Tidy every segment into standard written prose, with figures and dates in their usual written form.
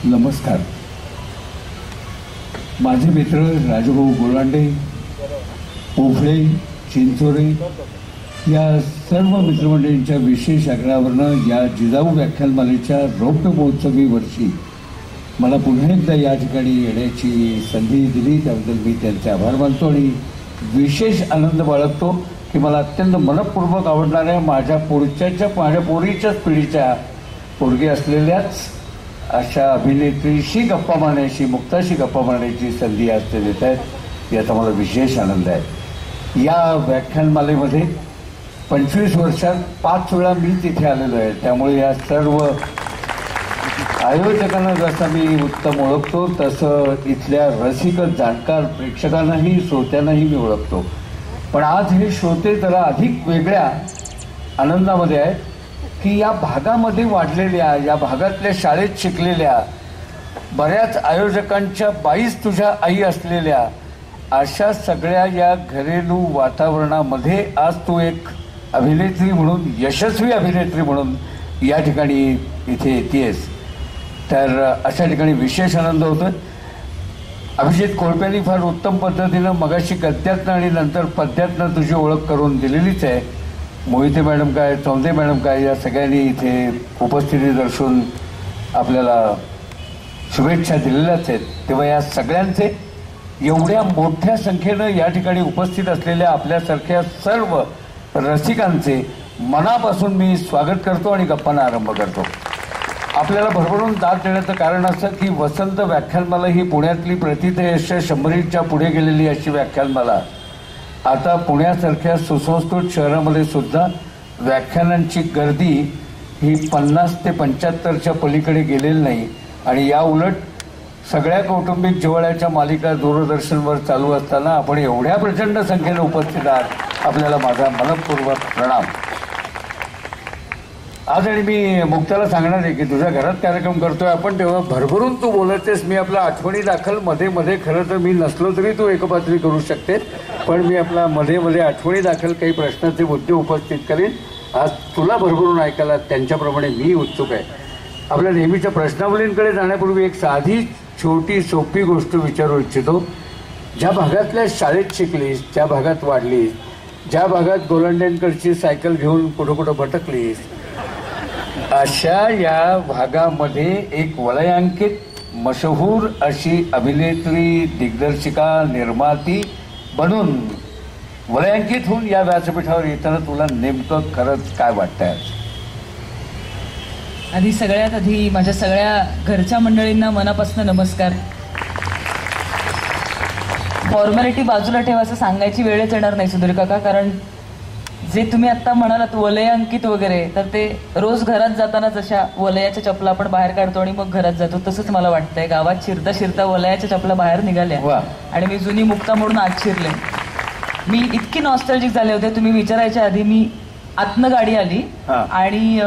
नमस्कार. माझे मित्र राजभाऊ गोलांडे, पोफळे, चिंचोरे या सर्व मित्रमंडळींच्या विशेष आग्रहावरनं या जिजाऊ व्याख्यानमालेच्या रौप्य महोत्सवी वर्षी मला पुन्हा एकदा या ठिकाणी येण्याची संधी दिली, त्याबद्दल मी त्यांचे आभार मानतो आणि विशेष आनंद बाळगतो की मला अत्यंत मनपूर्वक आवडणाऱ्या माझ्या पोरीच्याच पिढीच्या पोरगी असलेल्याच अशा अभिनेत्रीशी गप्पा मारण्याची, मुक्ताशी गप्पा मारण्याची संधी आज ते देत आहेत, याचा मला विशेष आनंद आहे. या व्याख्यानमालेमध्ये 25 वर्षात 5 वेळा मी तिथे आलेलो आहे, त्यामुळे या सर्व आयोजकांना जसं मी उत्तम ओळखतो तसं इथल्या रसिक जाणकार प्रेक्षकांनाही श्रोत्यांनाही मी ओळखतो. पण आज हे श्रोते जरा अधिक वेगळ्या आनंदामध्ये आहेत की या भागामध्ये वाढलेल्या, या भागातल्या शाळेत शिकलेल्या बऱ्याच आयोजकांच्या बाईच तुझ्या आई असलेल्या अशा सगळ्या या घरेलू वातावरणामध्ये आज तू एक अभिनेत्री म्हणून, यशस्वी अभिनेत्री म्हणून या ठिकाणी इथे येतेस. तर अशा ठिकाणी विशेष आनंद होतो. अभिजित कोळप्यांनी फार उत्तम पद्धतीनं मगाशी गद्यातनं आणि नंतर पद्यातनं तुझी ओळख करून दिलेलीच आहे. मोहिते मॅडम काय, चौंदे मॅडम काय, या सगळ्यांनी इथे उपस्थिती दर्शवून आपल्याला शुभेच्छा दिलेल्याच आहेत. तेव्हा या सगळ्यांचे, एवढ्या मोठ्या संख्येनं या ठिकाणी उपस्थित असलेल्या आपल्यासारख्या सर्व रसिकांचे मनापासून मी स्वागत करतो आणि गप्पांना आरंभ करतो. आपल्याला भरभरून दाद देण्याचं कारण असं की वसंत व्याख्यानमाला ही पुण्यातली प्रतिथयश 100च्या पुढे गेलेली अशी व्याख्यानमाला आता पुण्यासारख्या सुसंस्कृत शहरामध्ये सुद्धा व्याख्यानांची गर्दी ही 50 ते 75च्या पलीकडे गेलेली नाही. आणि या उलट सगळ्या कौटुंबिक जिव्हाळ्याच्या मालिका दूरदर्शनवर चालू असताना आपण एवढ्या प्रचंड संख्येने उपस्थित आहात, आपल्याला माझा मनपूर्वक प्रणाम. आज आणि मी मुक्ताला सांगणार आहे की तुझ्या घरात कार्यक्रम करतोय आपण, तेव्हा भरभरून तू बोलतेस. मी आपल्या आठवणी दाखल मध्ये खरं तर मी नसलो तरी तू एकपात्री करू शकते, पण मी आपला मध्ये आठवणी दाखल काही प्रश्नाचे मुद्दे उपस्थित करेन. आज तुला भरभरून ऐकायला त्यांच्याप्रमाणे मी उत्सुक आहे. आपल्या नेहमीच्या प्रश्नावलींकडे जाण्यापूर्वी एक साधी छोटी सोपी गोष्ट विचारू इच्छितो. ज्या भागातल्या शाळेत शिकलीस, ज्या भागात वाढलीस, ज्या भागात गोलंड्यांकडची सायकल घेऊन कुठं भटकलीस, अशा या भागामध्ये एक वलयांकित मशहूर अशी अभिनेत्री, दिग्दर्शिका, निर्माती बनून वलयांकित होऊन या व्यासपीठावर येताना तुला नेमकं खरंच काय वाटतंय? सगळ्यात आधी माझ्या सगळ्या घरच्या मंडळींना मनापासून नमस्कार. फॉर्मॅलिटी बाजूला ठेवा, असं सांगायची वेळच येणार नाही सुधीर काका, कारण जे तुम्ही आता म्हणालात वलयांकित वगैरे, तर ते रोज घरात जाताना जशा वलयाच्या चपला आपण बाहेर काढतो आणि मग घरात जातो, तसंच मला वाटतंय. गावात शिरता वलयाच्या चपला बाहेर निघाल्या आणि मी जुनी मुक्ता म्हणून आत शिरले. मी इतकी नॉस्टॅल्जिक झाले होते, तुम्ही विचारायच्या आधी मी आतनं गाडी आली आणि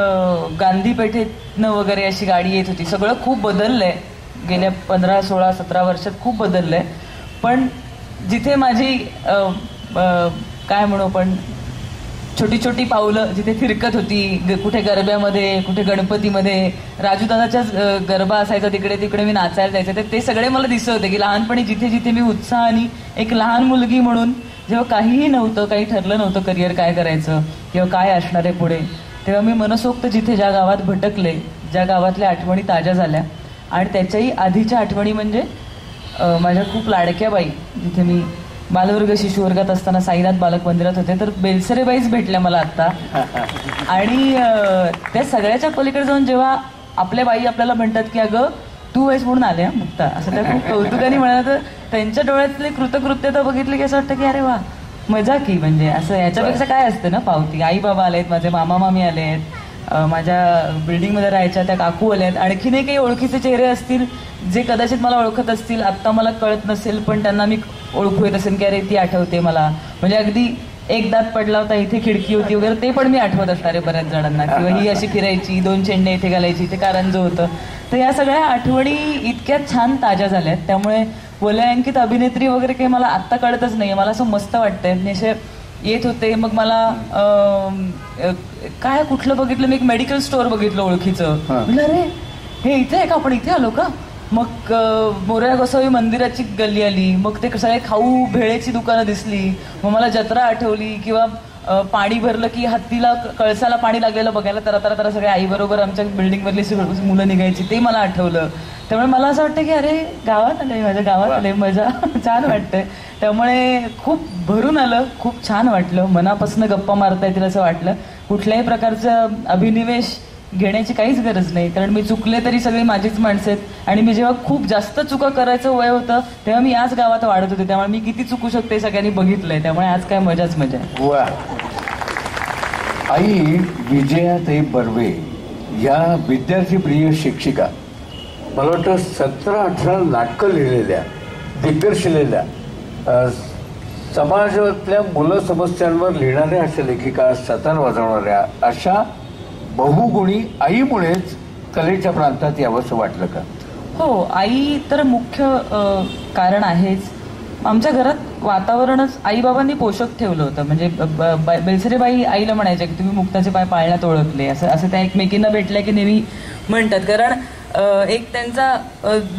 गांधी पेठेतनं वगैरे अशी गाडी येत होती. सगळं खूप बदललंय गेल्या 15, 16, 17 वर्षात, खूप बदललंय. पण जिथे माझी काय म्हणू पण छोटी छोटी पावलं जिथे फिरकत होती, कुठे गरब्यामध्ये, कुठे गणपतीमध्ये, राजूदादाच्याच गरबा असायचा तिकडे मी नाचायला जायचं, तर ते सगळे मला दिसत होते की लहानपणी जिथे मी उत्साहाने एक लहान मुलगी म्हणून, जेव्हा काहीही नव्हतं, काही ठरलं नव्हतं करिअर काय करायचं किंवा काय असणार आहे पुढे, तेव्हा मी मनसोक्त जिथे ज्या गावात भटकले, ज्या गावातल्या आठवणी ताज्या झाल्या. आणि त्याच्याही आधीच्या आठवणी म्हणजे माझ्या खूप लाडक्या बाई, जिथे मी बालवर्ग शिशुवर्गात असताना साईनाथ बालक मंदिरात होते, तर बेलसरेबाईच भेटल्या मला आत्ता. आणि त्या सगळ्याच्या पलीकडे जाऊन जेव्हा आपल्या बाई आपल्याला म्हणतात की अगं तू आहेस म्हणून आल्या मुक्ता, असं त्या खूप कौतुकाने म्हणाल्या, तर त्यांच्या डोळ्यातली कृतकृत्यता बघितली की असं वाटतं की अरे वा मजा की, म्हणजे असं याच्यापेक्षा काय असतं ना पावती. आई बाबा आलेत, माझे मामा मामी आले आहेत, माझ्या बिल्डिंगमध्ये राहायच्या त्या काकू आल्या आहेत, आणखीनही काही ओळखीचे चेहरे असतील जे कदाचित मला ओळखत असतील, आत्ता मला कळत नसेल पण त्यांना मी ओळखू येत असेल की अरे ती आठवते मला, म्हणजे अगदी एक दात पडला होता, इथे खिडकी होती वगैरे, ते पण मी आठवत असणार आहे बऱ्याच जणांना. किंवा ही अशी फिरायची, 2 चेंडे इथे घालायची, इथे कारंज होतं. तर या सगळ्या आठवणी इतक्या छान ताज्या झाल्यात, त्यामुळे वलयांकित अभिनेत्री वगैरे काही मला आत्ता कळतच नाही. मला असं मस्त वाटतंय, असे येत होते. मग मला काय कुठलं बघितलं मी, एक मेडिकल स्टोअर बघितलं ओळखीचं. म्हटलं अरे हे इथे आहे का, आपण इथे आलो का. मग मोरया गोसावी मंदिराची गल्ली आली, मग ते सगळे खाऊ भेळेची दुकानं दिसली, मग मला जत्रा आठवली, किंवा पाणी भरलं की हत्तीला कळसाला पाणी लागलेलं बघायला तर सगळे आईबरोबर आमच्या बिल्डिंगमधली मुलं निघायची, ते मला आठवलं. त्यामुळे मला असं वाटतं की अरे गावात आलंय, माझ्या गावात आलंय, मजा छान वाटतंय. त्यामुळे खूप भरून आलं, खूप छान वाटलं, मनापासून गप्पा मारता येतील असं वाटलं. कुठल्याही प्रकारचा अभिनिवेश घेण्याची काहीच गरज नाही, कारण मी चुकले तरी सगळी माझीच माणसं आहेत. आणि मी जेव्हा खूप जास्त चुका करायचं वय होतं तेव्हा मी याच गावात वाढत होते, त्यामुळे मी किती चुकू शकते सगळ्यांनी बघितलंय. त्यामुळे आज काय मजाच मजा आहे. वा. आई विजयाताई बर्वे या विद्यार्थी प्रिय शिक्षिका, मला वाटतं 17-18 नाटकं लिहिलेल्या, दिग्दर्शिलेल्या, समाजातल्या मुलं समस्यांवर लिहिणाऱ्या अशा लेखिका, सतार वाजवणाऱ्या अशा बहुगुणी आईमुळेच कलेच्या प्रांतात यावंसं वाटलं का? हो, आई तर मुख्य कारण आहेच. आमच्या घरात वातावरणच आईबाबांनी पोषक ठेवलं होतं. म्हणजे बेलसरेबाई आईला म्हणायच्या की तुम्ही मुक्ताचे पाय पाळण्यात ओळखले, असं त्या एकमेकींना भेटल्या की नेहमी म्हणतात. कारण एक त्यांचा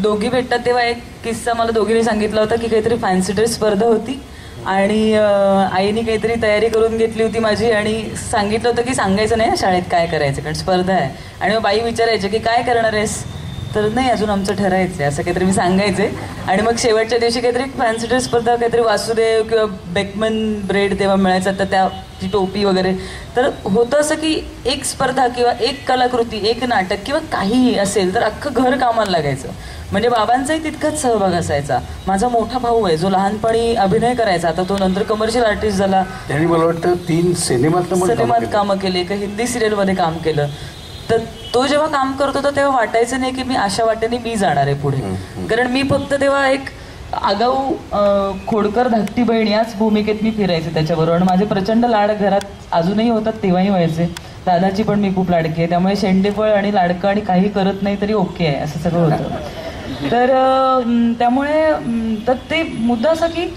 दोघी भेटतात तेव्हा एक किस्सा मला दोघींनी सांगितला होता की काहीतरी फॅन्सी ड्रेस स्पर्धा होती आणि आईने काहीतरी तयारी करून घेतली होती माझी, आणि सांगितलं होतं की सांगायचं नाही शाळेत काय करायचं कारण स्पर्धा आहे. आणि मग बाई विचारायचे की काय करणार आहेस, तर नाही अजून आमचं ठरायचं असं काहीतरी मी सांगायचे. आणि मग शेवटच्या दिवशी काहीतरी फॅन्सी ड्रेस स्पर्धा, काहीतरी वासुदेव किंवा बेकमन ब्रेड तेव्हा मिळायचा, तर त्याची टोपी वगैरे. तर होतं असं की एक स्पर्धा किंवा एक कलाकृती, एक नाटक किंवा काहीही असेल तर अख्खं घर कामाला लागायचं. म्हणजे बाबांचाही तितकाच सहभाग असायचा. माझा मोठा भाऊ आहे जो लहानपणी अभिनय करायचा, आता तो नंतर कमर्शियल आर्टिस्ट झाला. त्यांनी मला वाटतं 3 सिनेमात कामं केली, एका हिंदी सिरियलमध्ये काम केलं. तर तो जेव्हा काम करत होता तेव्हा वाटायचं नाही की मी अशा वाटेने मी जाणार आहे पुढे, कारण मी फक्त तेव्हा एक आगाऊ खोडकर धाकटी बहीण याच भूमिकेत मी फिरायचे त्याच्याबरोबर. आणि माझे प्रचंड लाड घरात अजूनही होतात, तेव्हाही व्हायचे. दादाची पण मी खूप लाडकी आहे, त्यामुळे शेंडेफळ आणि लाडकं आणि काही करत नाही तरी ओके आहे असं सगळं होतं. तर त्यामुळे तर ते मुद्दा असा की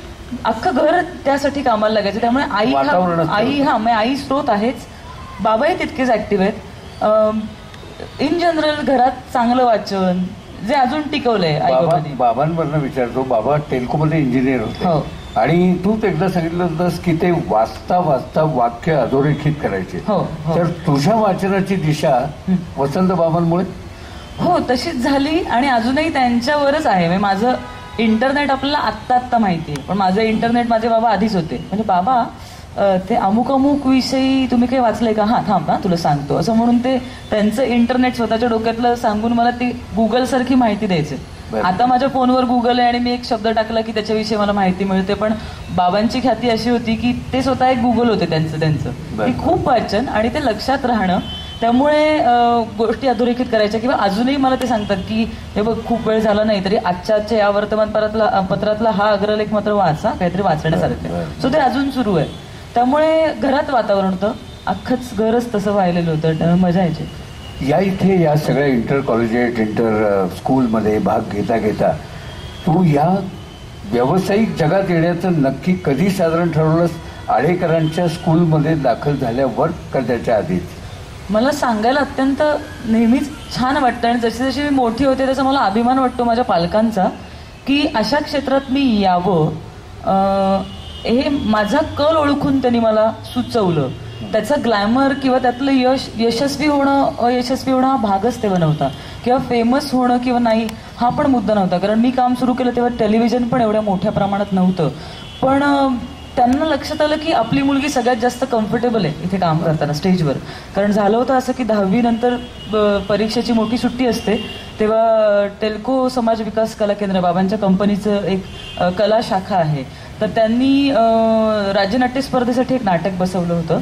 अख्खं घर त्यासाठी कामाला लागायचं. त्यामुळे आई स्रोत आहेच. बाबाही तितकेच ऍक्टिव्ह आहेत. इन जनरल घरात चांगलं वाचन जे अजून टिकवलंय आई बाबांवरनं विचारतो. बाबा टेल्कोमध्ये इंजिनियर होते आणि तूच एकदा सांगितलं होतंस की ते वाचता वाचता वाक्य अधोरेखित करायचे. तर तुझ्या वाचनाची दिशा वसंत बाबांमुळे हो तशीच झाली आणि अजूनही त्यांच्यावरच आहे. म्हणजे माझं इंटरनेट आपल्याला आत्ता माहिती आहे, पण माझं इंटरनेट माझे बाबा आधीच होते. म्हणजे बाबा ते अमुक विषयी तुम्ही काही वाचलंय का, हा थांब ना तुला सांगतो असं म्हणून ते त्यांचं इंटरनेट स्वतःच्या डोक्यातलं सांगून मला ती गुगल सारखी माहिती द्यायचे. आता माझ्या फोनवर गुगल आहे आणि मी एक शब्द टाकला की त्याच्याविषयी मला माहिती मिळते. पण बाबांची ख्याती अशी होती की ते स्वतः एक गुगल होते त्यांचं की खूप वाचन आणि ते लक्षात राहणं. त्यामुळे गोष्टी अधोरेखित करायच्या. किंवा अजूनही मला ते सांगतात की हे बघ खूप वेळ झाला नाही तरी आजच्या या वर्तमानपत्रातला हा अग्रलेख मात्र वाचा, काहीतरी वाचण्यासारखं. सो ते अजून सुरू आहे. त्यामुळे घरात वातावरण होतं, अख्खंच घरच तसं व्हायलेलं होतं, त्यामुळे मजा यायची. इथे या सगळ्या इंटर कॉलेजेस इंटर स्कूलमध्ये भाग घेता तू या व्यावसायिक जगात येण्याचं नक्की कधी साधारण ठरवलंस? आळेकरांच्या स्कूलमध्ये दाखल झाल्यावर का त्याच्या आधीच? मला सांगायला अत्यंत नेहमीच छान वाटतं आणि जशी जशी मी मोठी होते त्याचा मला अभिमान वाटतो माझ्या पालकांचा की अशा क्षेत्रात मी यावं. हे माझा कल ओळखून त्यांनी मला सुचवलं. त्याचं ग्लॅमर किंवा त्यातलं यशस्वी होणं अयशस्वी होणं हा भागच तेव्हा नव्हता, किंवा फेमस होणं किंवा नाही हा पण मुद्दा नव्हता. कारण मी काम सुरू केलं तेव्हा टेलिव्हिजन पण एवढ्या मोठ्या प्रमाणात नव्हतं. पण त्यांना लक्षात आलं की आपली मुलगी सगळ्यात जास्त कम्फर्टेबल आहे इथे काम करताना स्टेजवर. कारण झालं होतं असं की 10वी नंतर परीक्षेची मोठी सुट्टी असते तेव्हा टेल्को समाज विकास कला केंद्र बाबांच्या कंपनीचं एक कला शाखा आहे. तर त्यांनी राज्यनाट्य स्पर्धेसाठी एक नाटक बसवलं होतं,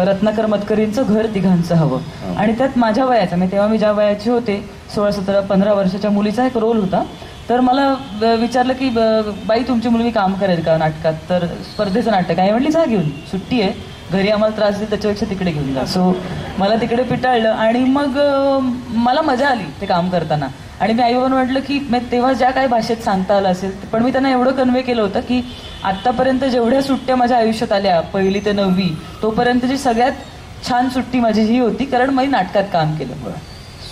रत्नाकर मतकरींचं घर तिघांचं हवं. आणि त्यात माझ्या वयाचा म्हणजे तेव्हा मी ज्या वयाची होते 16, 17, 15 वर्षाच्या मुलीचा एक रोल होता. तर मला विचारलं की बाई तुमची मुलगी काम करेल का नाटकात? तर स्पर्धेचं नाटक आहे म्हणली, जा घेऊन, सुट्टी आहे, घरी आम्हाला त्रास देईल त्याच्यापेक्षा तिकडे घेऊन जा. सो मला तिकडे पिटाळलं आणि मग मला मजा आली ते काम करताना. आणि मी आईबाबांना म्हटलं की तेव्हा ज्या काही भाषेत सांगता आलं असेल पण मी त्यांना एवढं कन्वे केलं होतं की आतापर्यंत जेवढ्या सुट्ट्या माझ्या आयुष्यात आल्या 1ली ते 9वी तोपर्यंतची सगळ्यात छान सुट्टी माझी ही होती, कारण मी नाटकात काम केलं.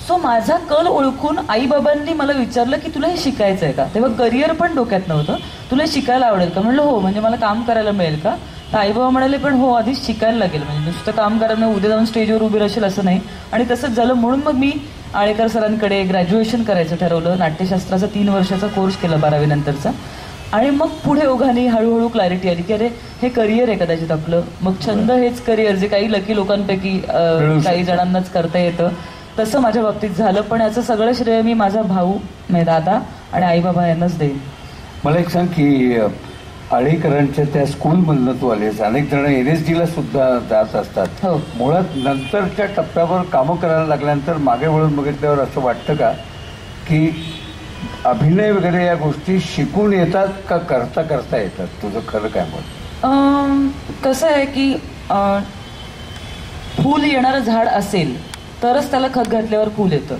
सो माझा कल ओळखून आईबाबांनी मला विचारलं की तुला हे शिकायचं आहे का. तेव्हा करिअर पण डोक्यात नव्हतं. तुला हे शिकायला आवडेल का. म्हणलं हो, म्हणजे मला काम करायला मिळेल का. तर आईबाबा म्हणाले पण हो, आधीच शिकायला लागेल, म्हणजे नुसतं काम करायला उद्या जाऊन स्टेजवर उभी राहशील असं नाही. आणि तसंच झालं. म्हणून मग मी आळेकर सरांकडे ग्रॅज्युएशन करायचं ठरवलं. नाट्यशास्त्राचा 3 वर्षाचा कोर्स केला 12वी नंतरचा. आणि मग पुढे ओघाने हळूहळू क्लॅरिटी आली की अरे हे करिअर आहे कदाचित आपलं. मग छंद हेच करिअर, जे काही लकी लोकांपैकी काही जणांनाच करता येतं, तसं माझ्या बाबतीत झालं. पण याचं सगळं श्रेय मी माझा भाऊ, म्हणजे दादा आणि आईबाबा यांनाच देईन. मला एक सांग की आळेकरांच्या त्या स्कूलमधनं तू आलीस, अनेक जण NSD ला सुद्धा जात असतात. हो. मुळात नंतरच्या टप्प्यावर कामं करायला लागल्यानंतर मागे वळून बघितल्यावर असं वाटतं का की अभिनय वगैरे या गोष्टी शिकून येतात का करता करता येतात. तुझं खरं काय मत. कसं आहे की फूल येणारं झाड असेल तरच त्याला खत घातल्यावर फूल येतं.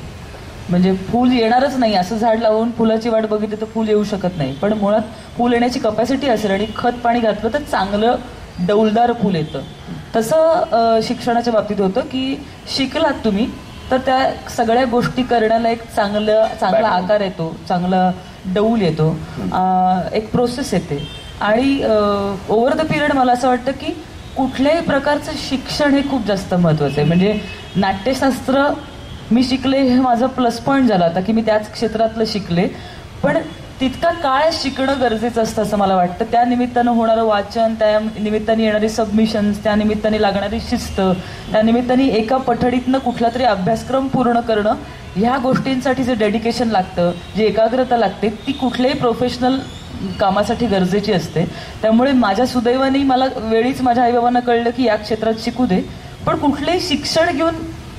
म्हणजे फूल येणारच नाही असं झाड लावून फुलाची वाट बघितली तर फूल येऊ शकत नाही. पण मुळात फूल येण्याची कपॅसिटी असेल आणि खत पाणी घातलं तर चांगलं डौलदार फूल येतं. तसं शिक्षणाच्या बाबतीत होतं की शिकलात तुम्ही तर त्या सगळ्या गोष्टी करण्याला एक चांगला आकार येतो, चांगला डौल येतो, एक प्रोसेस येते. आणि ओव्हर द पिरियड मला असं वाटतं की कुठल्याही प्रकारचं शिक्षण हे खूप जास्त महत्त्वाचं आहे. म्हणजे नाट्यशास्त्र मी शिकले हे माझा प्लस पॉईंट झाला होता की मी त्याच क्षेत्रातलं शिकले. पण तितका काळ शिकणं गरजेचं असतं असं मला वाटतं. त्या निमित्तानं होणारं वाचन, त्या निमित्ताने येणारी सबमिशन्स, त्या निमित्ताने लागणारी शिस्त, त्या निमित्ताने एका पठडीतनं कुठला तरी अभ्यासक्रम पूर्ण करणं, ह्या गोष्टींसाठी जे डेडिकेशन लागतं, जी एकाग्रता लागते, ती कुठल्याही प्रोफेशनल कामासाठी गरजेची असते. त्यामुळे माझ्या सुदैवाने मला वेळीच माझ्या आईबाबांना कळलं की या क्षेत्रात शिकू दे, पण कुठलंही शिक्षण घेऊन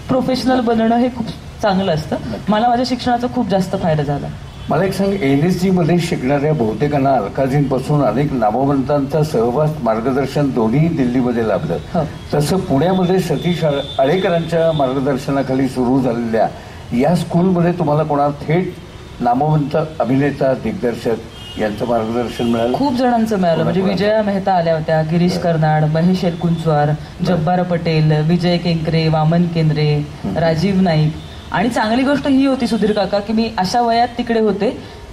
प्रोफेशनल बनणं हे खूप चांगलं असतं. मला माझ्या शिक्षणाचा खूप जास्त फायदा झाला. मला एक सांग, NSD मध्ये शिकणाऱ्या बहुतेकांना अलकाजींपासून अनेक नामवंतांचा सहवास, मार्गदर्शन दोन्ही दिल्लीमध्ये लाभलं. तसं पुण्यामध्ये सतीश आळेकरांच्या मार्गदर्शनाखाली सुरू झालेल्या या स्कूलमध्ये तुम्हाला कोणा थेट नामवंत अभिनेता, दिग्दर्शक यांचं मार्गदर्शन मिळालं? खूप जणांचं मिळालं. म्हणजे विजया मेहता आल्या होत्या, गिरीश कर्नाड, महेश एलकुंचवार, जब्बार पटेल, विजय केंकरे, वामन केंद्रे, राजीव नाईक. आणि चांगली गोष्ट ही होती सुधीर काका की मी अशा वयात तिकडे होते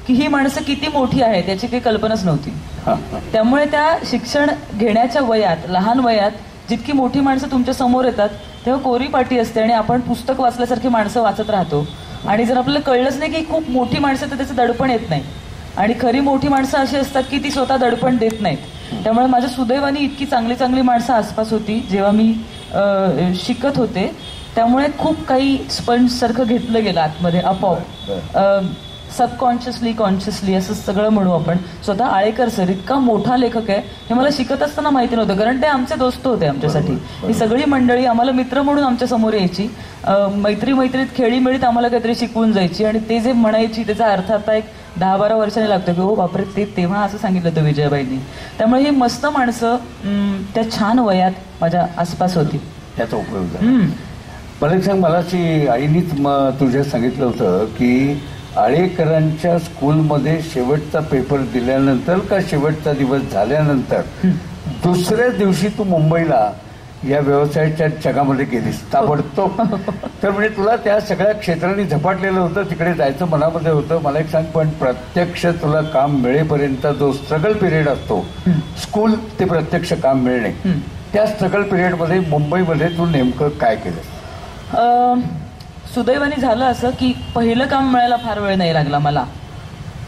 की ही माणसं किती मोठी आहेत याची काही कल्पनाच नव्हती. त्यामुळे त्या शिक्षण घेण्याच्या वयात, लहान वयात जितकी मोठी माणसं तुमच्या समोर येतात तेव्हा कोरी पाटी असते आणि आपण पुस्तक वाचल्यासारखी माणसं वाचत राहतो. आणि जर आपल्याला कळलंच नाही की खूप मोठी माणसं तर त्याचं दडपण येत नाही. आणि खरी मोठी माणसं अशी असतात की ती स्वतः दडपण देत नाहीत. त्यामुळे माझ्या सुदैवाने इतकी चांगली चांगली माणसं आसपास होती जेव्हा मी शिकत होते. त्यामुळे खूप काही स्पंज सारखं घेतलं गेलं आतमध्ये आपोआप, सबकॉन्शियसली कॉन्शियसली असं सगळं म्हणू आपण. स्वतः आळेकर सर इतका मोठा लेखक आहे हे मला शिकत असताना माहिती नव्हतं, कारण ते आमचे दोस्त होते. आमच्यासाठी ही सगळी मंडळी आम्हाला मित्र म्हणून आमच्या समोर यायची, मैत्रीत खेळीमेळीत आम्हाला काहीतरी शिकवून जायची. आणि ते जे म्हणायची त्याचा अर्थ आता एक 10-12 वर्षांनी लागतो की हो बापरे, ते तेव्हा असं सांगितलं होतं विजयाबाईंनी. त्यामुळे ही मस्त माणसं त्या छान वयात माझ्या आसपास होती. त्याचा उपयोग झाला. मला एक सांग, मला आईनीच तुझ्या सांगितलं होतं की आळेकरांच्या स्कूलमध्ये शेवटचा पेपर दिल्यानंतर का शेवटचा दिवस झाल्यानंतर दुसऱ्या दिवशी तू मुंबईला या व्यवसायाच्या जगामध्ये गेलीस ताबडतोब. तर म्हणजे तुला त्या सगळ्या क्षेत्रांनी झपाटलेलं होतं, तिकडे जायचं मनामध्ये होतं. मला एक सांग, पण प्रत्यक्ष तुला काम मिळेपर्यंत जो स्ट्रगल पिरियड असतो, स्कूल ते प्रत्यक्ष काम मिळणे, त्या स्ट्रगल पिरियडमध्ये मुंबईमध्ये तू नेमकं काय केलं? सुदैवाने झालं असं की पहिलं काम मिळायला फार वेळ नाही लागला मला.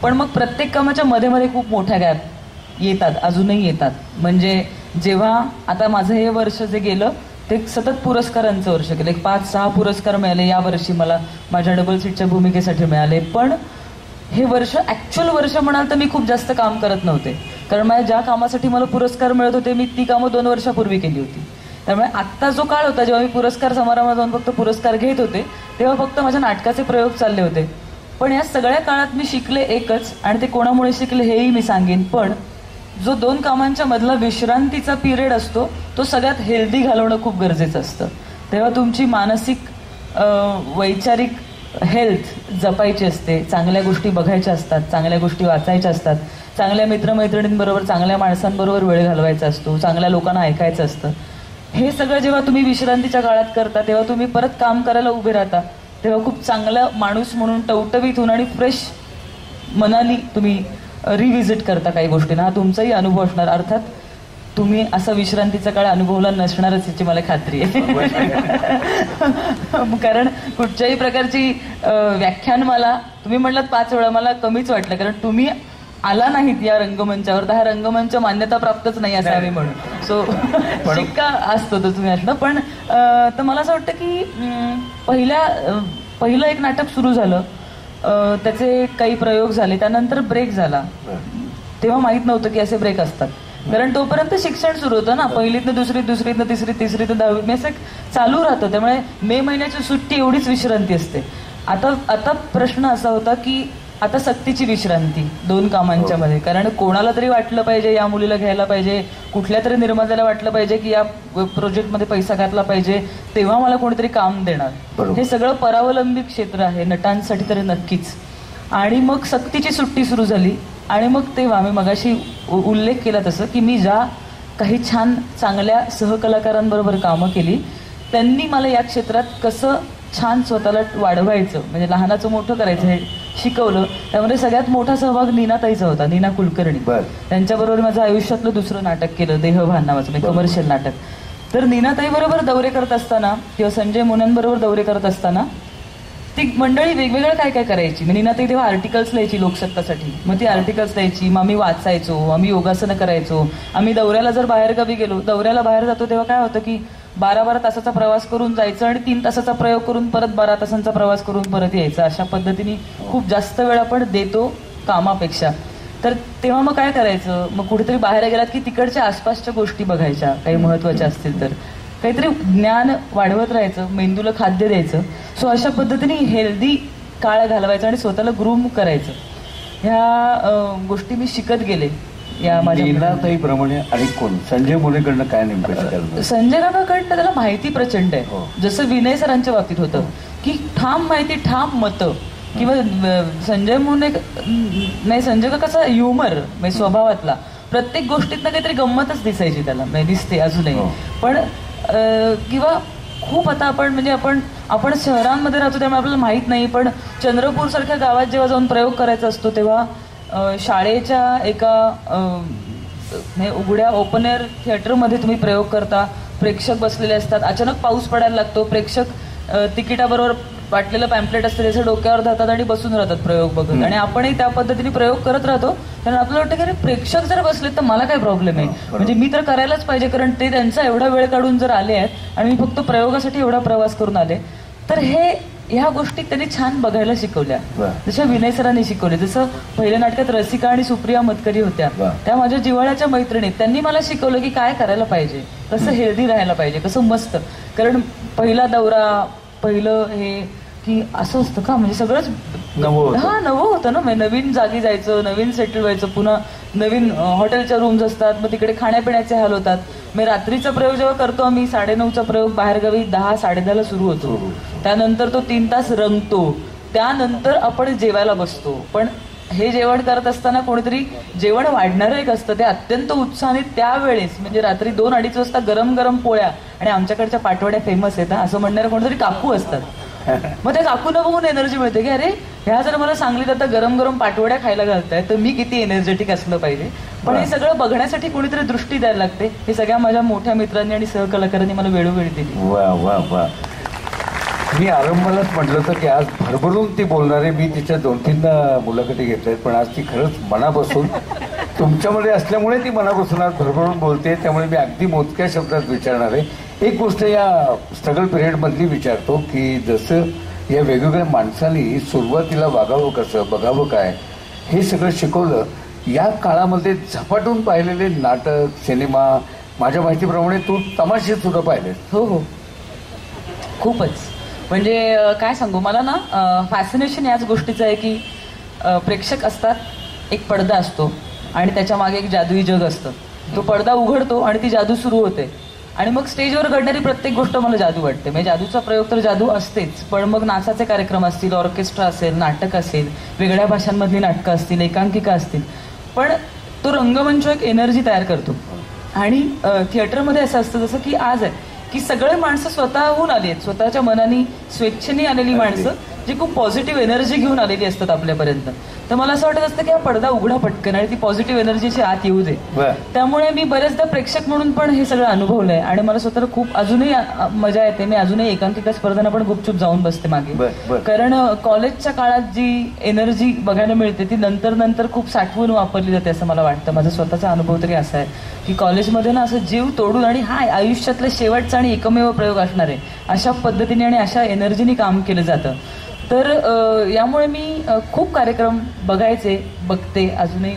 पण मग प्रत्येक कामाच्या मध्ये मध्ये खूप मोठ्या गॅप येतात, अजूनही येतात. म्हणजे जेव्हा आता माझं हे वर्ष जे गेलं ते सतत पुरस्कारांचं वर्ष गेलं. 5-6 पुरस्कार मिळाले या वर्षी मला माझ्या डबल सीटच्या भूमिकेसाठी मिळाले. पण हे वर्ष ॲक्च्युअल वर्ष म्हणाल तर मी खूप जास्त काम करत नव्हते, कारण माझ्या ज्या कामासाठी मला पुरस्कार मिळत होते मी ती कामं 2 वर्षापूर्वी केली होती. त्यामुळे आत्ता जो काळ होता जेव्हा मी पुरस्कार समारंभात जाऊन फक्त पुरस्कार घेत होते तेव्हा फक्त माझ्या नाटकाचे प्रयोग चालले होते. पण या सगळ्या काळात मी शिकले एकच, आणि ते कोणामुळे शिकले हेही मी सांगेन. पण जो 2 कामांच्या मधला विश्रांतीचा पिरियड असतो तो सगळ्यात हेल्दी घालवणं खूप गरजेचं असतं. तेव्हा तुमची मानसिक वैचारिक हेल्थ जपायची असते, चांगल्या गोष्टी बघायच्या असतात, चांगल्या गोष्टी वाचायच्या असतात, चांगल्या मित्रमैत्रिणींबरोबर, चांगल्या माणसांबरोबर वेळ घालवायचा असतो, चांगल्या लोकांना ऐकायचं असतं. हे सगळं जेव्हा तुम्ही विश्रांतीच्या काळात करता तेव्हा तुम्ही परत काम करायला उभे राहता, तेव्हा खूप चांगला माणूस म्हणून टवटवीत होऊन आणि फ्रेश मनाने तुम्ही रिव्हिजिट करता काही गोष्टींना. हा तुमचाही अनुभव असणार. अर्थात तुम्ही असा विश्रांतीचा काळ अनुभवला नसणारच याची मला खात्री आहे. कारण कुठच्याही प्रकारची व्याख्यानमाला तुम्ही म्हणलात 5 वेळा, मला कमीच वाटलं. कारण तुम्ही आला नाहीत या रंगमंचावर, तर हा रंगमंच मान्यता प्राप्तच नाही असं आम्ही म्हणू. सो शिक्का असतो तो तुम्ही असलं. पण तर मला असं वाटतं की पहिलं एक नाटक सुरू झालं, त्याचे काही प्रयोग झाले, त्यानंतर ब्रेक झाला. तेव्हा माहित नव्हतं की असे ब्रेक असतात, कारण तोपर्यंत शिक्षण सुरू होतं ना. पहिलीतनं दुसरीत, दुसरीतनं तिसरीत, तिसरीतनं 10वीत मी असं चालू राहतं. त्यामुळे मे महिन्याची सुट्टी एवढीच विश्रांती असते. आता प्रश्न असा होता की आता सक्तीची विश्रांती 2 कामांच्या मध्ये. कारण कोणाला तरी वाटलं पाहिजे या मुलीला घ्यायला पाहिजे, कुठल्या तरी निर्मात्याला वाटलं पाहिजे की या प्रोजेक्टमध्ये पैसा घातला पाहिजे, तेव्हा मला कोणीतरी काम देणार. हे सगळं परावलंबी क्षेत्र आहे नटांसाठी तरी नक्कीच. आणि मग सक्तीची सुट्टी सुरू झाली. आणि मग तेव्हा मी मगाशी उल्लेख केला तसं की मी ज्या काही छान चांगल्या सहकलाकारांबरोबर कामं केली, त्यांनी मला या क्षेत्रात कसं छान स्वतःला वाढवायचं, म्हणजे लहानाचं मोठं करायचं हे शिकवलं. त्यामध्ये सगळ्यात मोठा सहभाग नीनाताईचा होता, नीना कुलकर्णी. त्यांच्याबरोबर माझं आयुष्यातलं दुसरं नाटक केलं, देहभान नावाचं कमर्शियल नाटक. तर नीनाताई बरोबर दौरे करत असताना किंवा संजय मोननबरोबर दौरे करत असताना ती मंडळी वेगवेगळं काय काय करायची. नीनाताई तेव्हा आर्टिकल्स लिहायची लोकसत्तासाठी. मग ती आर्टिकल्स लिहायची, मग आम्ही वाचायचो, आम्ही योगासनं करायचो. आम्ही दौऱ्याला जर बाहेरगावी गेलो, दौऱ्याला बाहेर जातो तेव्हा काय होतं की 12-12 तासाचा प्रवास करून जायचं आणि 3 तासाचा प्रयोग करून परत 12 तासांचा प्रवास करून परत यायचं. अशा पद्धतीने खूप जास्त वेळ आपण देतो कामापेक्षा. तर तेव्हा मग काय करायचं, मग कुठेतरी बाहेर गेलात की तिकडच्या आसपासच्या गोष्टी बघायच्या, काही महत्वाच्या असतील तर काहीतरी ज्ञान वाढवत राहायचं, मेंदूला खाद्य द्यायचं. सो अशा पद्धतीने हेल्दी काळ घालवायचा आणि स्वतःला ग्रूम करायचं. ह्या गोष्टी मी शिकत गेले या माझ्या. नीनाताईप्रमाणे आणि कोण संजय मोनेकडनं काय नेमकं शिकायला? संजय काकाकडनं त्याला माहिती प्रचंड आहे. जसं विनय सरांच्या बाबतीत होतं की ठाम माहिती, ठाम मतं. किंवा संजय मोने नाही, संजय काकाचा ह्युमर म्हणजे स्वभावातला प्रत्येक गोष्टीतनं काहीतरी गंमतच दिसायची त्याला, म्हणजे दिसते अजूनही. पण किंवा खूप आता आपण शहरांमध्ये राहतो त्यामुळे आपल्याला माहित नाही, पण चंद्रपूर सारख्या गावात जेव्हा जाऊन प्रयोग करायचा असतो तेव्हा शाळेच्या एका उघड्या ओपन एअर थिएटरमध्ये तुम्ही प्रयोग करता, प्रेक्षक बसलेले असतात, अचानक पाऊस पडायला लागतो, प्रेक्षक तिकिटाबरोबर वाटलेलं पॅम्पलेट असतं त्याचं डोक्यावर धरतात आणि बसून राहतात प्रयोग बघत. आणि आपणही त्या पद्धतीने प्रयोग करत राहतो. कारण आपल्याला वाटतं की अरे प्रेक्षक जर बसले तर मला काय प्रॉब्लेम आहे, म्हणजे मी तर करायलाच पाहिजे, कारण ते त्यांचा एवढा वेळ काढून जर आले आहेत आणि मी फक्त प्रयोगासाठी एवढा प्रवास करून आले. तर ह्या गोष्टी त्यांनी छान बघायला शिकवल्या, जशा विनय सरांनी शिकवले. जसं पहिल्या नाटकात रसिका आणि सुप्रिया मतकरी होत्या, त्या माझ्या जिव्हाळ्याच्या मैत्रिणी. त्यांनी मला शिकवलं की काय करायला पाहिजे, कसं हेल्दी राहायला पाहिजे, कसं मस्त. कारण पहिला दौरा, पहिलं हे की असं असतं का, म्हणजे सगळंच नवं होतं ना. नवीन जागी जायचं, नवीन सेटल व्हायचं, पुन्हा नवीन हॉटेलच्या रूम्स असतात, मग तिकडे खाण्यापिण्याचे हाल होतात. मग रात्रीचा प्रयोग जेव्हा करतो आम्ही 9:30चा प्रयोग बाहेरगावी 10-10:30ला सुरू होतो, त्यानंतर तो 3 तास रंगतो, त्यानंतर आपण जेवायला बसतो. पण हे जेवण करत असताना कोणीतरी जेवण वाढणारं एक असतं, ते अत्यंत उत्साहाने त्यावेळेस म्हणजे रात्री 2-2:30 वाजता गरम गरम पोळ्या, आणि आमच्याकडच्या पाटवड्या फेमस आहेत असं म्हणणारे कोणतरी काकू असतात. मग त्या काकूला बघून एनर्जी मिळते की अरे ह्या जर मला सांगलीत आता गरम गरम पाटवड्या खायला घालताय तर मी किती एनर्जेटिक असलं पाहिजे. पण हे सगळं बघण्यासाठी कोणीतरी दृष्टी द्यायला लागते. हे सगळ्या माझ्या मोठ्या मित्रांनी आणि सहकलाकारांनी मला वेळोवेळी दिली. वा वा वा. मी आरंभालाच म्हटलं होतं की आज भरभरून ती बोलणारे, मी तिच्या 2-3 मुलाखती घेतल्या आहेत, पण आज ती खरंच मनापासून तुमच्यामध्ये असल्यामुळे ती मनापासून आज भरभरून बोलते. त्यामुळे मी अगदी मोजक्या शब्दात विचारणार आहे. एक गोष्ट या स्ट्रगल पिरियडमधली विचारतो की जसं या वेगवेगळ्या माणसांनी सुरुवातीला वागावं कसं, बघावं काय, हे सगळं शिकवलं. या काळामध्ये झपाटून पाहिलेले नाटक, सिनेमा, माझ्या माहितीप्रमाणे तू तमाशे सुद्धा पाहिले? हो हो, खूपच. म्हणजे काय सांगू, मला ना फॅसिनेशन याच गोष्टीचं आहे की प्रेक्षक असतात, एक पडदा असतो आणि त्याच्या मागे एक जादुई जग असतं. तो पडदा उघडतो आणि ती जादू सुरू होते, आणि मग स्टेजवर घडणारी प्रत्येक गोष्ट मला जादू वाटते. म्हणजे जादूचा प्रयोग तर जादू असतेच, पण मग नाचाचे कार्यक्रम असतील, ऑर्केस्ट्रा असेल, नाटक असेल, वेगळ्या भाषांमधली नाटकं असतील, एकांकिका असतील, पण तो रंगमंच एक एनर्जी तयार करतो. आणि थिएटरमध्ये असं असतं जसं की आज आहे की सगळे माणसं स्वतःहून आली आहेत, स्वतःच्या मनाने स्वेच्छेने आलेली माणसं जी खूप पॉझिटिव्ह एनर्जी घेऊन आलेली असतात आपल्यापर्यंत. तर मला असं वाटत असतं की हा पडदा उघडा पटकन आणि ती पॉझिटिव्ह एनर्जीची आत येऊ दे. त्यामुळे मी बरेचदा प्रेक्षक म्हणून पण हे सगळं अनुभवलंय आणि मला स्वतःला खूप अजूनही मजा येते. मी अजूनही एकांकिका स्पर्धांना पण गुपचूप जाऊन बसते मागे, कारण कॉलेजच्या काळात जी एनर्जी बघायला मिळते ती नंतर खूप साठवून वापरली जाते असं मला वाटतं. माझा स्वतःचा अनुभव तरी असा आहे की कॉलेजमध्ये ना असं जीव तोडून आणि हा आयुष्यातला शेवटचा आणि एकमेव प्रयोग असणार आहे अशा पद्धतीने आणि अशा एनर्जीने काम केलं जातं. तर यामुळे मी खूप कार्यक्रम बघते, अजूनही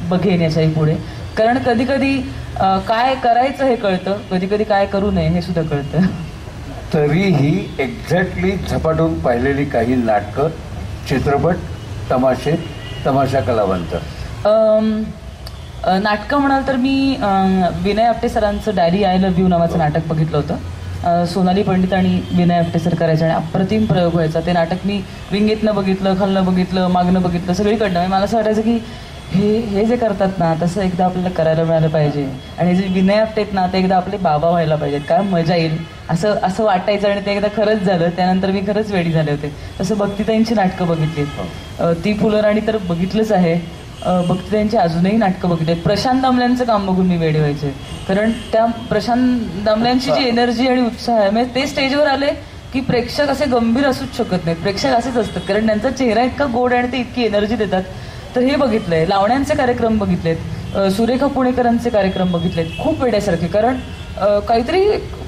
बघेन याच्याही पुढे, कारण कधी कधी काय करायचं हे कळतं, कधी कधी काय करू नये हे सुद्धा कळतं. तरीही एक्झॅक्टली झपाटून पाहिलेली काही नाटकं, चित्रपट, तमाशे, तमाशा कलावंत? नाटकं म्हणाल तर मी विनय आपटे सरांचं डॅडी आय लव्ह यू नावाचं नाटक बघितलं होतं. सोनाली पंडित आणि विनय आपटे सर करायचे आणि अप्रतिम प्रयोग व्हायचा. ते नाटक मी विंगेतनं बघितलं, खालनं बघितलं, मागणं बघितलं, सगळीकडनं. मला असं वाटायचं की हे जे करतात ना तसं एकदा आपल्याला करायला मिळालं पाहिजे आणि जे विनय आपटे आहेत ना ते एकदा आपले बाबा व्हायला पाहिजेत, काय मजा येईल असं वाटायचं. आणि ते एकदा खरंच झालं, त्यानंतर मी खरंच वेडी झाले होते. तसं भक्तिताईंची नाटकं बघितली, ती फुलं राणी तर बघितलंच आहे, भक्तिताईंची अजूनही नाटकं बघितली. प्रशांत दामल्यांचं काम बघून मी वेडी व्हायचे, कारण त्या प्रशांत दामल्यांची जी एनर्जी आणि उत्साह आहे, म्हणजे ते स्टेजवर आले की प्रेक्षक असे गंभीर असूच शकत नाहीत, प्रेक्षक असेच असतात, कारण त्यांचा चेहरा इतका गोड आणि ते इतकी एनर्जी देतात. तर हे बघितलंय. लावण्यांचे कार्यक्रम बघितलेत, सुरेखा पुणेकरांचे कार्यक्रम बघितलेत, खूप वेड्यासारखे, कारण काहीतरी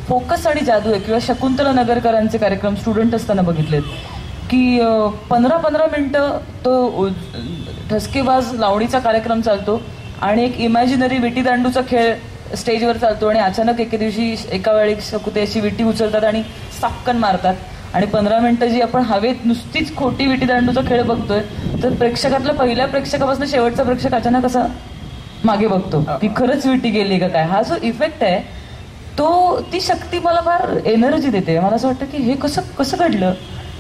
फोकस आणि जादू आहे. किंवा शकुंतला नगरकरांचे कार्यक्रम स्टुडंट असताना बघितलेत की 15-15 मिनिटं तो ठसकेबाज लावणीचा कार्यक्रम चालतो आणि एक इमॅजिनरी विटीदांडूचा खेळ स्टेजवर चालतो आणि अचानक एके दिवशी एका वेळी शकुते अशी विटी उचलतात आणि सापकन मारतात आणि 15 मिनिटं जी आपण हवेत नुसतीच खोटी विटीदांडूचा खेळ बघतोय तर प्रेक्षकातल्या पहिल्या प्रेक्षकापासून शेवटचा प्रेक्षक अचानक असा मागे बघतो की खरंच विटी गेली का काय. हा जो इफेक्ट आहे ती शक्ती मला फार एनर्जी देते. मला असं वाटतं की हे कसं घडलं,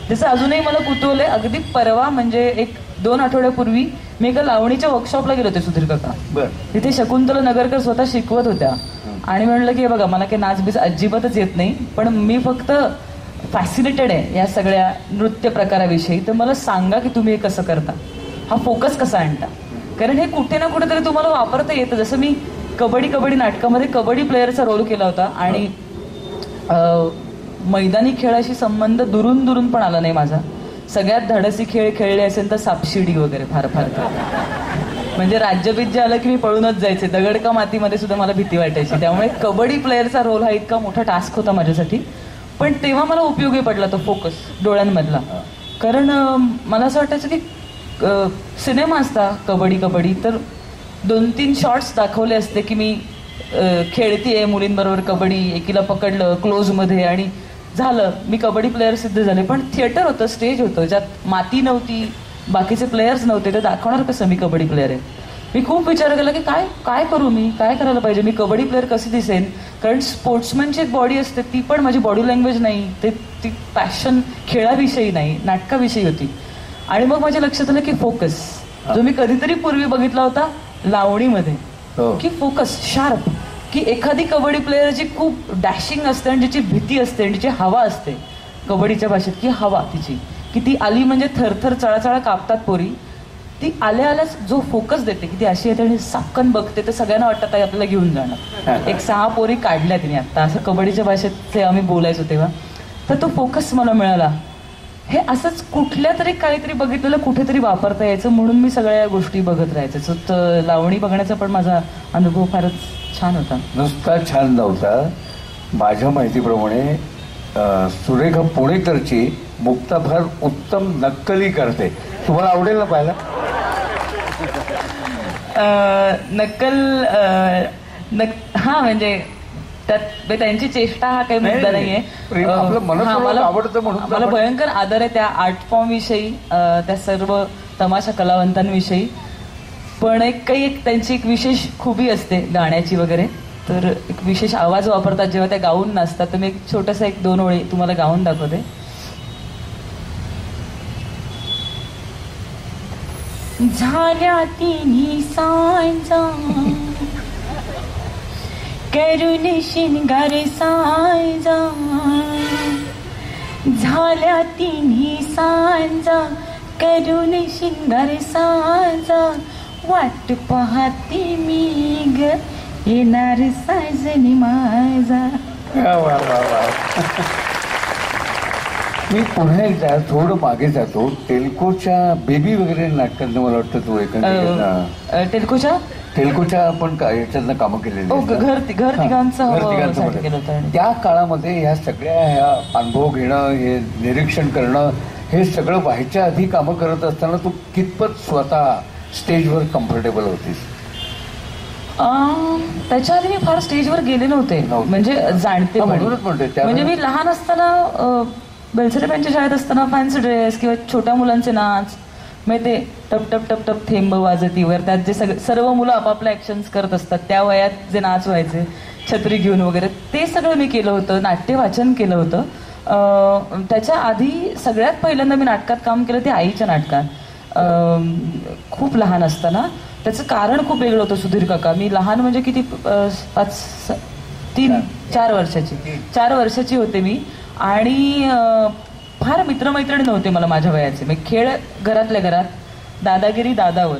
त्याचं अजूनही मला कुतूहल आहे. अगदी परवा म्हणजे 1-2 आठवड्यापूर्वी मी एका लावणीच्या वर्कशॉपला गेले होते सुधीर काका. तिथे शकुंतला नगरकर स्वतः शिकवत होत्या आणि म्हणलं की बघा मला काही नाचबीज अजिबातच येत नाही, पण मी फक्त फॅसिनेटेड आहे या सगळ्या नृत्य प्रकाराविषयी, तर मला सांगा की तुम्ही हे कसं करता, हा फोकस कसा आणता, कारण हे कुठे ना कुठेतरी तुम्हाला वापरता येतं. जसं मी कबड्डी नाटकामध्ये कबड्डी प्लेअरचा रोल केला होता आणि मैदानी खेळाशी संबंध दुरून पण आला नाही माझा. सगळ्यात धाडसी खेळ खेळले असेल तर सापशिडी वगैरे फार म्हणजे राज्यबीज आलं की मी पळूनच जायचे. दगडका मातीमध्ये सुद्धा मला भीती वाटायची. त्यामुळे कबड्डी प्लेअरचा रोल हा इतका मोठा टास्क होता माझ्यासाठी, पण तेव्हा मला उपयोगी पडला तो फोकस डोळ्यांमधला. कारण मला असं वाटायचं की सिनेमा असता कबड्डी तर 2-3 शॉट्स दाखवले असते की मी खेळतीये मुलींबरोबर कबड्डी, एकीला पकडलं क्लोजमध्ये आणि झालं, मी कबड्डी प्लेअर सिद्ध झाले. पण थिएटर होतं, स्टेज होतं, ज्यात माती नव्हती, बाकीचे प्लेयर्स नव्हते, तर दाखवणार कसं मी कबड्डी प्लेअर आहे. मी खूप विचार केला की काय करू, मी काय करायला पाहिजे, मी कबड्डी प्लेअर कशी दिसेन, कारण स्पोर्ट्समॅनची एक बॉडी असते, ती पण माझी बॉडी लँग्वेज नाही, ती पॅशन खेळाविषयी नाही, नाटकाविषयी होती. आणि मग माझ्या लक्षात आलं की फोकस, जो मी कधीतरी पूर्वी बघितला होता लावणीमध्ये, की फोकस शार्प, की एखादी कबड्डी प्लेअर जी खूप डॅशिंग असते आणि जिची भीती असते आणि जिची हवा असते कबड्डीच्या भाषेत, की हवा तिची, की ती आली म्हणजे थरथर चळाचळा कापतात पोरी, ती आल्याच जो फोकस देते की ती अशी येते आणि सापकन बघते, तर सगळ्यांना वाटतं ताई आपल्याला घेऊन जाणार. 6 पोरी काढल्या तिने आता, असं कबड्डीच्या भाषेत आम्ही बोलायचो तेव्हा. तर तो फोकस मला मिळाला. हे असंच कुठल्या तरी काहीतरी बघितलेलं कुठेतरी वापरता यायचं म्हणून मी सगळ्या गोष्टी बघत राहायचं. तर लावणी बघण्याचा पण माझा अनुभव फारच छान होता. नुसता छान नव्हता, माझ्या माहितीप्रमाणे सुरेखा पुणेकरची मुक्ता फार उत्तम नक्कली करते. तुम्हाला आवडेल ना पाहायला? नक्कल हा म्हणजे त्यात त्यांची चेष्टा हा काही मुद्दा नाहीये. मला भयंकर आदर आहे त्या आर्ट फॉर्म विषयी, त्या सर्व तमाशा कलावंतांविषयी. पण एक त्यांची एक विशेष खूबी असते गाण्याची वगैरे, तर एक विशेष आवाज वापरतात जेव्हा त्या गाऊन नाचतात. तर मी एक छोटासा 1-2 ओळी तुम्हाला गाऊन दाखवते. झाल्या तिन्ही सांजा करून शिंगार साजा, झाल्या तिन्ही सांजा करून शिंगार साजा, वाट पाहते मी ग येणार साजनी माझा. मी पुन्हा एकदा थोडं मागे जातो. तेलकोच्या बेबी वगैरे नाटकांना मला वाटतं तू एकंदरीत तेलकोच्या आपण याच्यातनं कामं केलेली घर तिघांचं. त्या काळामध्ये ह्या सगळ्या ह्या अनुभव घेणं, हे निरीक्षण करणं, हे सगळं व्हायच्या आधी कामं करत असताना तू कितपत स्वतः स्टेजवर कम्फर्टेबल होतीस? त्याच्या आधी मी फार स्टेजवर गेले नव्हते, म्हणजे जाणते. म्हणजे मी लहान असताना बेलसरेबाईंच्या शाळेत असताना फॅन्सी ड्रेस किंवा छोट्या मुलांचे नाच, म्हणजे ते टप टप टप टप थेंब वाजतीवर, त्यात जे सर्व मुलं आपापल्या ऍक्शन्स करत असतात त्या वयात जे नाच व्हायचे छत्री घेऊन वगैरे, ते सगळं मी केलं होतं. नाट्य वाचन केलं होतं. त्याच्या आधी सगळ्यात पहिल्यांदा मी नाटकात काम केलं ते आईच्या नाटकात, खूप लहान असताना. त्याचं कारण खूप वेगळं होतं सुधीर काका. मी लहान म्हणजे किती 4 वर्षाची होते मी, आणि फार मित्रमैत्रिणी नव्हते मला माझ्या वयाचे. मी खेळ घरातल्या घरात, दादागिरी दादावर,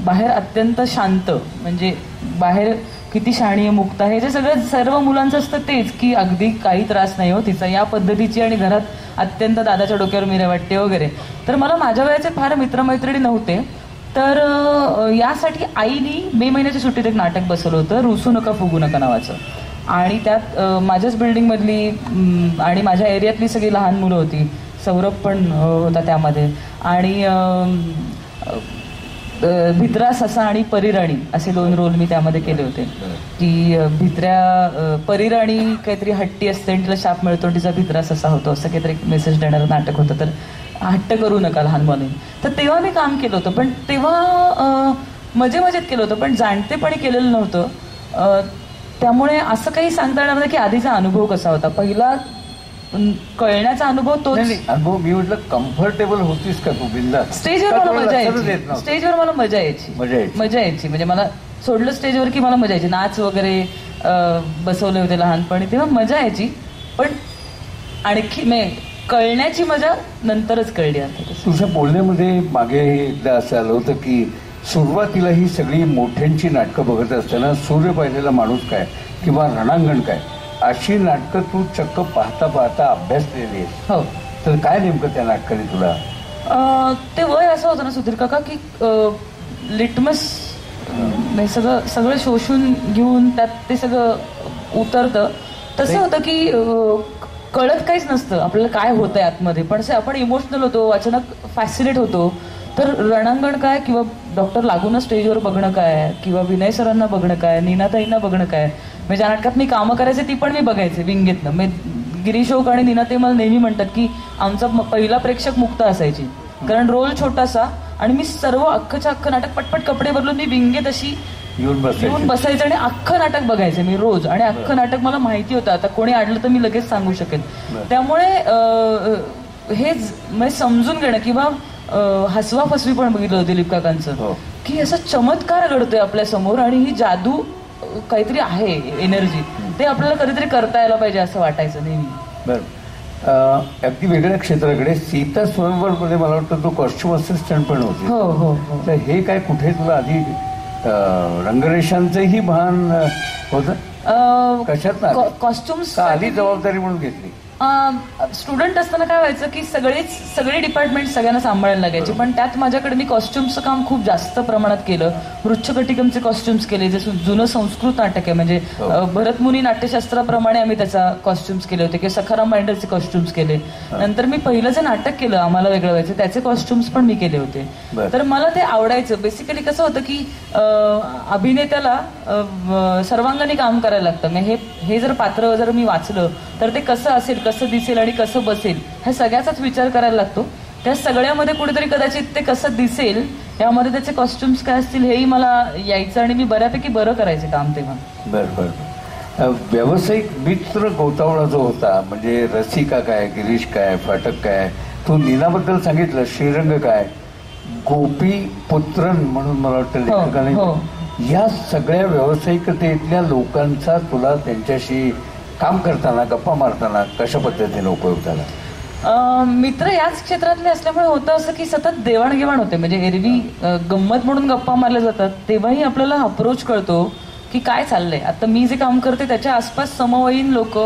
बाहेर अत्यंत शांत, म्हणजे बाहेर किती शाणी आहे, मुक्त आहे, जे सगळं सर्व मुलांचं असतं तेच, की अगदी काही त्रास नाही हो तिचा, या पद्धतीची, आणि घरात अत्यंत दादाच्या डोक्यावर मिऱ्या वाटते वगैरे. तर मला माझ्या वयाचे फार मित्रमैत्रिणी नव्हते. तर यासाठी आईनी मे महिन्याच्या सुट्टीत एक नाटक बसवलं होतं, रुसू नका फुगू नका नावाचं. आणि त्यात माझ्याच बिल्डिंगमधली आणि माझ्या एरियातली सगळी लहान मुलं होती. सौरभ पण होता त्यामध्ये. आणि भित्रा, ससा आणि परीराणी असे 2 रोल मी त्यामध्ये केले होते. की परीराणी काहीतरी हट्टी असते आणि तिला शाप मिळतो, आणि तिचा भित्रा ससा होतो, असं काहीतरी मेसेज देणारं नाटक होतं. तर हट्ट करू नका लहान मुले. तर तेव्हा मी काम केलं होतं, पण तेव्हा मजेत केलं होतं, पण जाणतेपणी केलेलं नव्हतं. त्यामुळे असं काही सांगता येणार नाही की आधीचा अनुभव कसा होता. पहिला कळण्याचा अनुभव तोच अनुभव. मी म्हटलं कम्फर्टेबल होतीस का तू बिंदास? स्टेजवर मला मजा यायची. स्टेजवर मला मजा यायची. म्हणजे मला सोडलं स्टेजवर की मला मजा यायची. नाच वगैरे बसवले होते लहानपणी, तेव्हा मजा यायची. पण आणखी कळण्याची मजा नंतरच कळली. आता तुझ्या बोलण्यामध्ये मागे एकदा असं आलं होतं की सुरुवातीला ही सगळी मोठ्यांची नाटकं बघत असताना सूर्य पाहिलेला माणूस काय किंवा रणांगण काय अशी नाटकं तू चक्क पाहता पाहता अभ्यासलेली आहे. हो. तर काय नेमकं त्या नाटकाने तुला? ते वय असं होतं ना सुधीर काका, की लिटमस सगळं शोषून घेऊन त्यात ते सगळं उतरतं. तसं होतं की कळत काहीच नसतं आपल्याला काय होतंय आतमध्ये, पण आपण इमोशनल होतो, अचानक फॅसिनेट होतो. तर रणांगण काय किंवा डॉक्टर लागून स्टेजवर बघणं काय, किंवा विनय सरांना बघणं काय, नीनाताईंना बघणं काय, म्हणजे ज्या नाटकात मी कामं करायचे ती पण मी बघायचे विंगेतनं. गिरीश ओक आणि नीनाताई मला नेहमी म्हणतात की आमचा पहिला प्रेक्षक मुक्त असायची, कारण रोल छोटासा, आणि मी सर्व अख्खच्या अख्खं नाटक पटपट कपडे बदलून मी विंगेत अशी येऊन बसायचं आणि अख्खं नाटक बघायचं मी रोज. आणि अख्खं नाटक मला माहिती होतं, आता कोणी आडलं तर मी लगेच सांगू शकेल. त्यामुळे हे म्हणजे समजून घेणं, किंवा हसवा फसवी पण बघितलं दिलीप काकांचं, की असा चमत्कार घडतोय आपल्या समोर आणि ही जादू काहीतरी आहे, एनर्जी, ते आपल्याला कधीतरी करता यायला पाहिजे असं वाटायचं नेहमी. बरं. अगदी वेगळ्या क्षेत्राकडे, सीता स्वयंवर मध्ये मला वाटतं तो कॉस्ट्युम असिस्टंट पण होती. हो हो. तर हे काय कुठे तुला आधी रंगरेषांचंही भान होतं? कशात कॉस्ट्युम्स आधी जबाबदारी म्हणून घेतली? स्टुडंट असताना काय व्हायचं की सगळे डिपार्टमेंट सगळ्यांना सांभाळायला लागायचे, पण त्यात माझ्याकडे मी कॉस्ट्युम्सचं काम खूप जास्त प्रमाणात केलं. वृच्छकटिकमचे कॉस्ट्युम्स केले, जे जुनं संस्कृत नाटक आहे, म्हणजे भरतमुनी नाट्यशास्त्राप्रमाणे आम्ही त्याचा कॉस्ट्युम्स केले होते, किंवा सखाराम माइंडरचे कॉस्ट्युम्स केले. नंतर मी पहिलं जे नाटक केलं आम्हाला वेगळं व्हायचं त्याचे कॉस्ट्युम्स पण मी केले होते. तर मला ते आवडायचं. बेसिकली कसं होतं की अभिनेत्याला सर्वांगाने काम करायला लागतं. हे जर पात्र जर मी वाचलं तर ते कसं असेल, कसं दिसेल आणि कसं बसेल, ह्या सगळ्याचाच विचार करायला लागतो. त्या सगळ्यामध्ये कुठेतरी कदाचित ते कसं दिसेल, यामध्ये त्याचे कॉस्ट्युम्स काय असतील हेही मला यायचं, आणि मी बऱ्यापैकी बरं करायचे काम तेव्हा. बरं. व्यावसायिक मित्र गोतावळा जो होता, म्हणजे रसिका काय, गिरीश काय, फाटक काय, तू नीनाबद्दल सांगितलं, श्रीरंग काय, गोपी पुत्रन म्हणून मला वाटतं लेखकाने या सगळ्या व्यावसायिकतेतल्या लोकांचा तुला त्यांच्याशी काम करताना गप्पा मारताना कशा पद्धतीने उपयोग झाला? मित्र याच क्षेत्रातले असल्यामुळे होतं असं की सतत देवाणघेवाण होते. म्हणजे एरवी गंमत म्हणून गप्पा मारल्या जातात तेव्हाही आपल्याला अप्रोच कळतो की काय चाललंय. आता मी जे काम करते त्याच्या आसपास समवयीन लोक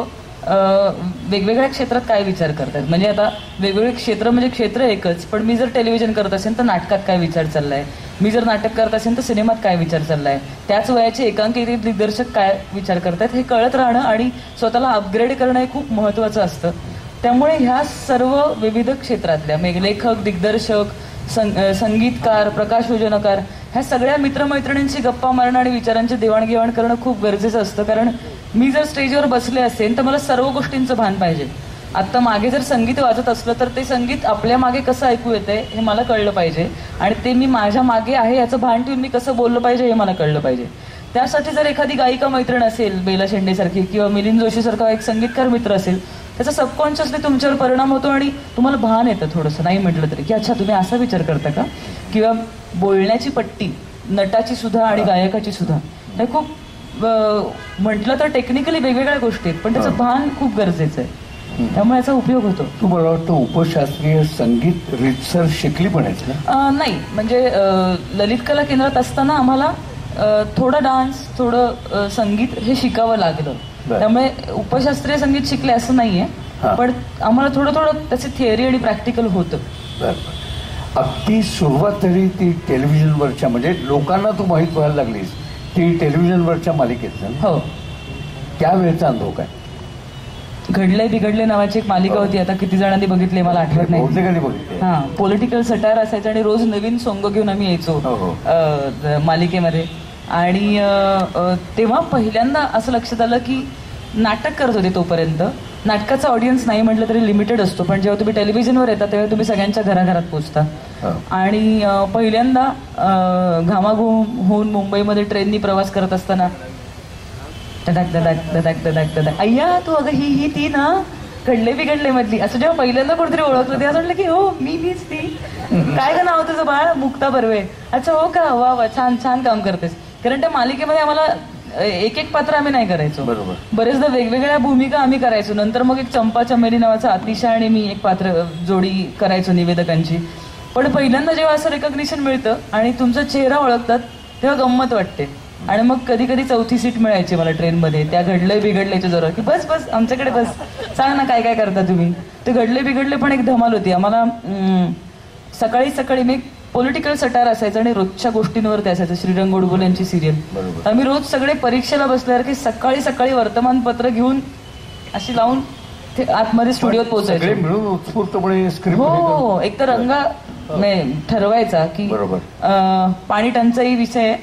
वेगवेगळ्या क्षेत्रात काय विचार करतात. म्हणजे आता वेगवेगळे क्षेत्र म्हणजे क्षेत्र एकच, पण मी जर टेलिव्हिजन करत असेल तर नाटकात काय विचार चाललाय, मी जर नाटक करत असेल तर सिनेमात काय विचार चाललाय, त्याच वयाचे एकांकित दिग्दर्शक काय विचार करतात हे कळत राहणं आणि स्वतःला अपग्रेड करणं हे खूप महत्वाचं असतं. त्यामुळे ह्या सर्व विविध क्षेत्रातल्या लेखक, दिग्दर्शक, संगीतकार, प्रकाशयोजनाकार ह्या सगळ्या मित्रमैत्रिणींची गप्पा मारणं आणि विचारांची देवाणघेवाण करणं खूप गरजेचं असतं. कारण मी जर स्टेजवर बसले असेल तर मला सर्व गोष्टींचं भान पाहिजे. आत्ता मागे जर संगीत वाजत असलं तर ते संगीत आपल्या मागे कसं ऐकू येतंय हे मला कळलं पाहिजे आणि ते मी माझ्या मागे आहे याचं भान ठेवून मी कसं बोललं पाहिजे हे मला कळलं पाहिजे. त्यासाठी जर एखादी गायिका मैत्रीण असेल, बेला शेंडेसारखी, किंवा मिलिंद जोशीसारखा एक संगीतकार मित्र असेल, त्याचा सबकॉन्शियसली तुमच्यावर परिणाम होतो आणि तुम्हाला भान येतं थोडंसं, नाही म्हटलं तरी, की अच्छा तुम्ही असा विचार करता का. किंवा बोलण्याची पट्टी नटाची सुद्धा आणि गायकाची सुद्धा हे खूप म्हटलं तर टेक्निकली वेगवेगळ्या गोष्टी आहेत, पण त्याचं भान खूप गरजेचं आहे. त्यामुळे याचा उपयोग होतो. तू मला वाटतं उपशास्त्रीय संगीत रीतसर शिकली पण आहेस ना? नाही, म्हणजे ललित कला केंद्रात असताना आम्हाला थोडं डान्स, थोडं संगीत हे शिकावं लागलं. त्यामुळे उपशास्त्रीय संगीत शिकले असं नाहीये, पण आम्हाला थोडं थोडं त्याची थिअरी आणि प्रॅक्टिकल होतं. अगदी सुरुवात तरी ती टेलिव्हिजनवरच्या, म्हणजे लोकांना तू माहीत व्हायला लागलीस ती टेलिव्हिजनवरच्या मालिकेत. हो. त्यावेळेचा अनुभव काय? घडले बिघडले नावाची एक मालिका होती, आता किती जणांनी बघितली मला आठवत नाही. हा, पॉलिटिकल सटायर असायचं आणि रोज नवीन सोंग घेऊन आम्ही यायचो मालिकेमध्ये. आणि तेव्हा पहिल्यांदा असं लक्षात आलं की नाटक करत होते तोपर्यंत नाटकाचा ऑडियन्स नाही म्हटलं तरी लिमिटेड असतो, पण जेव्हा तुम्ही टेलिव्हिजनवर येता तेव्हा तुम्ही सगळ्यांच्या घराघरात पोहोचता. आणि पहिल्यांदा घामाघूम होऊन मुंबईमध्ये ट्रेननी प्रवास करत असताना ददाक ददाक ददाक ददाक ददाक, अय्या तू अगं ही ती ना घडले बिघडले मधली, असं जेव्हा पहिल्यांदा कोणतरी ओळखलं तेव्हा म्हटलं की हो मीच ती. काय का नाव तुझं बाळ? मुक्ता बर्वे. अच्छा हो का, वा वा, छान छान काम करतेस. कारण त्या मालिकेमध्ये आम्हाला एक एक पात्र आम्ही नाही करायचो, बरेचदा वेगवेगळ्या भूमिका आम्ही करायचो. नंतर मग एक चंपा चमेली नावाचा अतिशा आणि मी एक पात्र जोडी करायचो निवेदकांची. पण पहिल्यांदा जेव्हा असं रेकॉग्निशन मिळतं आणि तुमचा चेहरा ओळखतात तेव्हा गंमत वाटते. आणि मग कधी कधी चौथी सीट मिळायची मला ट्रेनमध्ये त्या घडले बिघडल्याच्या जोरावर, की बस बस आमच्याकडे बस, सांग ना काय काय करता तुम्ही. ते घडले बिघडले पण एक धमाल होती. आम्हाला सकाळी सकाळी मी पॉलिटिकल सटायर असायचं आणि रोजच्या गोष्टींवर ते असायचं. श्रीरंग गोडबोले यांची सिरियल. आम्ही रोज सगळे परीक्षेला बसल्यावर की सकाळी सकाळी वर्तमानपत्र घेऊन अशी लावून ते आतमध्ये स्टुडिओत पोहोचायचे मिळून उत्स्फूर्तपणे. हो, एक तर रंगा ठरवायचा की पाणी टंचाई विषय,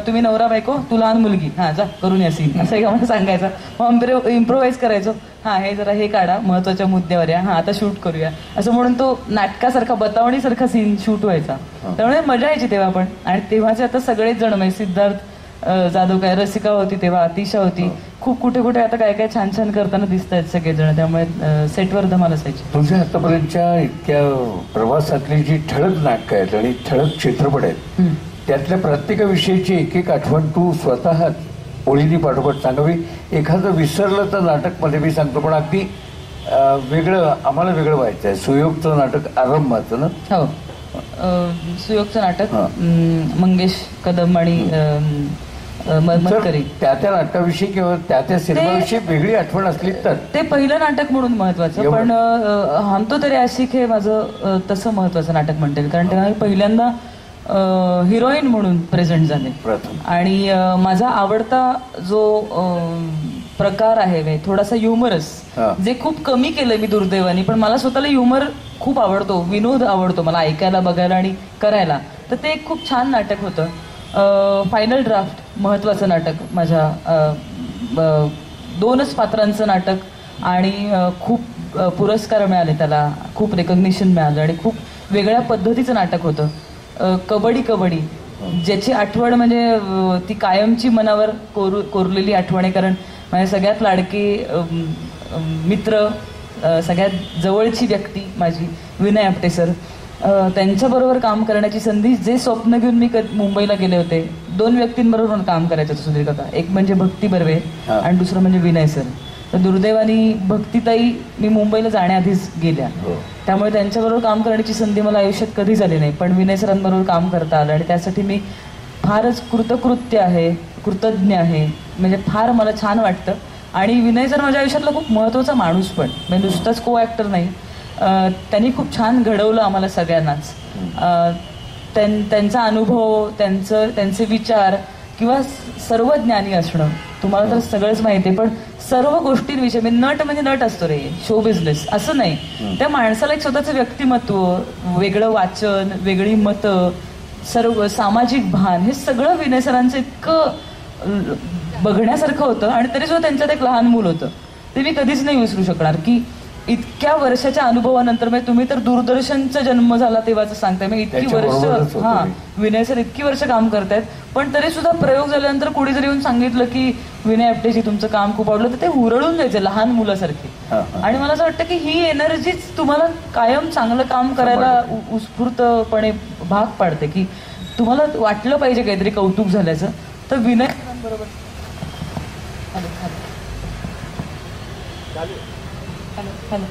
तुम्ही नवरा बायको, तू लहान मुलगी, हा जा करून या सीन, असं एक आम्हाला सांगायचं. मग इम्प्रोव्हाइज करायचो, हा हे जरा हे काढा महत्वाच्या मुद्द्यावर या, हा आता शूट करूया, असं म्हणून तो नाटकासारखा बतावणीसारखा सीन शूट व्हायचा. त्यामुळे मजा यायची तेव्हा पण. आणि तेव्हाचे आता सगळेच जण म्हणजे सिद्धार्थ जाधव काय, रसिका होती तेव्हा, अतिशा होती, खूप कुठे कुठे आता काय काय छान छान करताना दिसत आहेत सगळेजण. त्यामुळे सेटवर धमाल असायची. तुझ्या आतापर्यंतच्या इतक्या प्रवासातली जी ठळक नाटकं आहेत आणि ठळक चित्रपट आहेत त्यातल्या प्रत्येकाविषयीची एक एक आठवण तू स्वतः ओळीनी पाठोपाठ सांगावी. एखादं विसरलं तर नाटक मध्ये मी सांगतो, पण अगदी वेगळं आम्हाला वेगळं व्हायचं आहे. सुयोगचं नाटक आरंभाचं ना? हो, सुयोगचं नाटक मंगेश कदम आणि त्या नाटकाविषयी किंवा त्या सिनेमाविषयी वेगळी आठवण असली तर ते पहिलं नाटक म्हणून महत्वाचं. पण हमतो तरी आशिक हे माझं तसं महत्वाचं नाटक म्हणता येईल, कारण तेव्हा पहिल्यांदा हिरोईन म्हणून प्रेझेंट झाले. आणि माझा आवडता जो प्रकार आहे थोडासा ह्युमरस, जे खूप कमी केलंय मी दुर्दैवानी, पण मला स्वतःला ह्युमर खूप आवडतो, विनोद आवडतो मला ऐकायला, बघायला आणि करायला. तर ते एक खूप छान नाटक होतं. फायनल ड्राफ्ट महत्वाचं नाटक, माझ्या 2च पात्रांचं नाटक आणि खूप पुरस्कार मिळाले त्याला, खूप रेकॉग्निशन मिळालं आणि खूप वेगळ्या पद्धतीचं नाटक होतं. कबड्डी कबड्डी, ज्याची आठवण म्हणजे ती कायमची मनावर कोरलेली आठवण आहे. कारण माझे सगळ्यात लाडके मित्र, सगळ्यात जवळची व्यक्ती माझी विनय आपटे सर, त्यांच्याबरोबर काम करण्याची संधी, जे स्वप्न घेऊन मी मुंबईला गेले होते, 2 व्यक्तींबरोबर काम करायचं होतं सुधीर काका. एक म्हणजे भक्ती बर्वे आणि दुसरं म्हणजे विनय सर. तर दुर्दैवानी भक्तीताई मी मुंबईला जाण्याआधीच गेल्या, त्यामुळे त्यांच्याबरोबर काम करण्याची संधी मला आयुष्यात कधी झाली नाही. पण विनय सरांबरोबर काम करता आलं आणि त्यासाठी मी फारच कृतकृत्य आहे, कृतज्ञ आहे. म्हणजे फार मला छान वाटतं. आणि विनय सर माझ्या आयुष्यातला खूप महत्त्वाचा माणूस पण, म्हणजे नुसताच को ॲक्टर नाही, त्यांनी खूप छान घडवलं आम्हाला सगळ्यांनाच. त्यांचा अनुभव, त्यांचे विचार किंवा सर्व ज्ञानी असणं, तुम्हाला तर सगळंच माहिती आहे, पण सर्व गोष्टींविषयी, नट म्हणजे नट असतो रे, शो बिझनेस असं नाही. त्या माणसाला एक स्वतःचं व्यक्तिमत्व, वेगळं वाचन, वेगळी मतं, सर्व सामाजिक भान, हे सगळं विनय सरांचं इतकं बघण्यासारखं होतं. आणि तरी सुद्धा त्यांच्यात एक लहान मूल होतं, ते मी कधीच नाही विसरू शकणार. की इतक्या वर्षाच्या अनुभवानंतर, म्हणजे तुम्ही तर दूरदर्शनचा जन्म झाला तेव्हाच सांगताय, मी इतकी वर्ष, विनय सर इतकी वर्ष काम करतायत, पण तरी सुद्धा प्रयोग झाल्यानंतर कोणी जरी येऊन सांगितलं की विनय आपटेजी तुमचं काम खूप आवडलं, तर ते हुरळून जायचं लहान मुलासारखी. आणि मला असं वाटतं की ही एनर्जीच तुम्हाला कायम चांगलं काम करायला उत्स्फूर्तपणे भाग पाडते, की तुम्हाला वाटलं पाहिजे काहीतरी कौतुक झाल्याचं. तर विनय सरांबरोबर हॅलो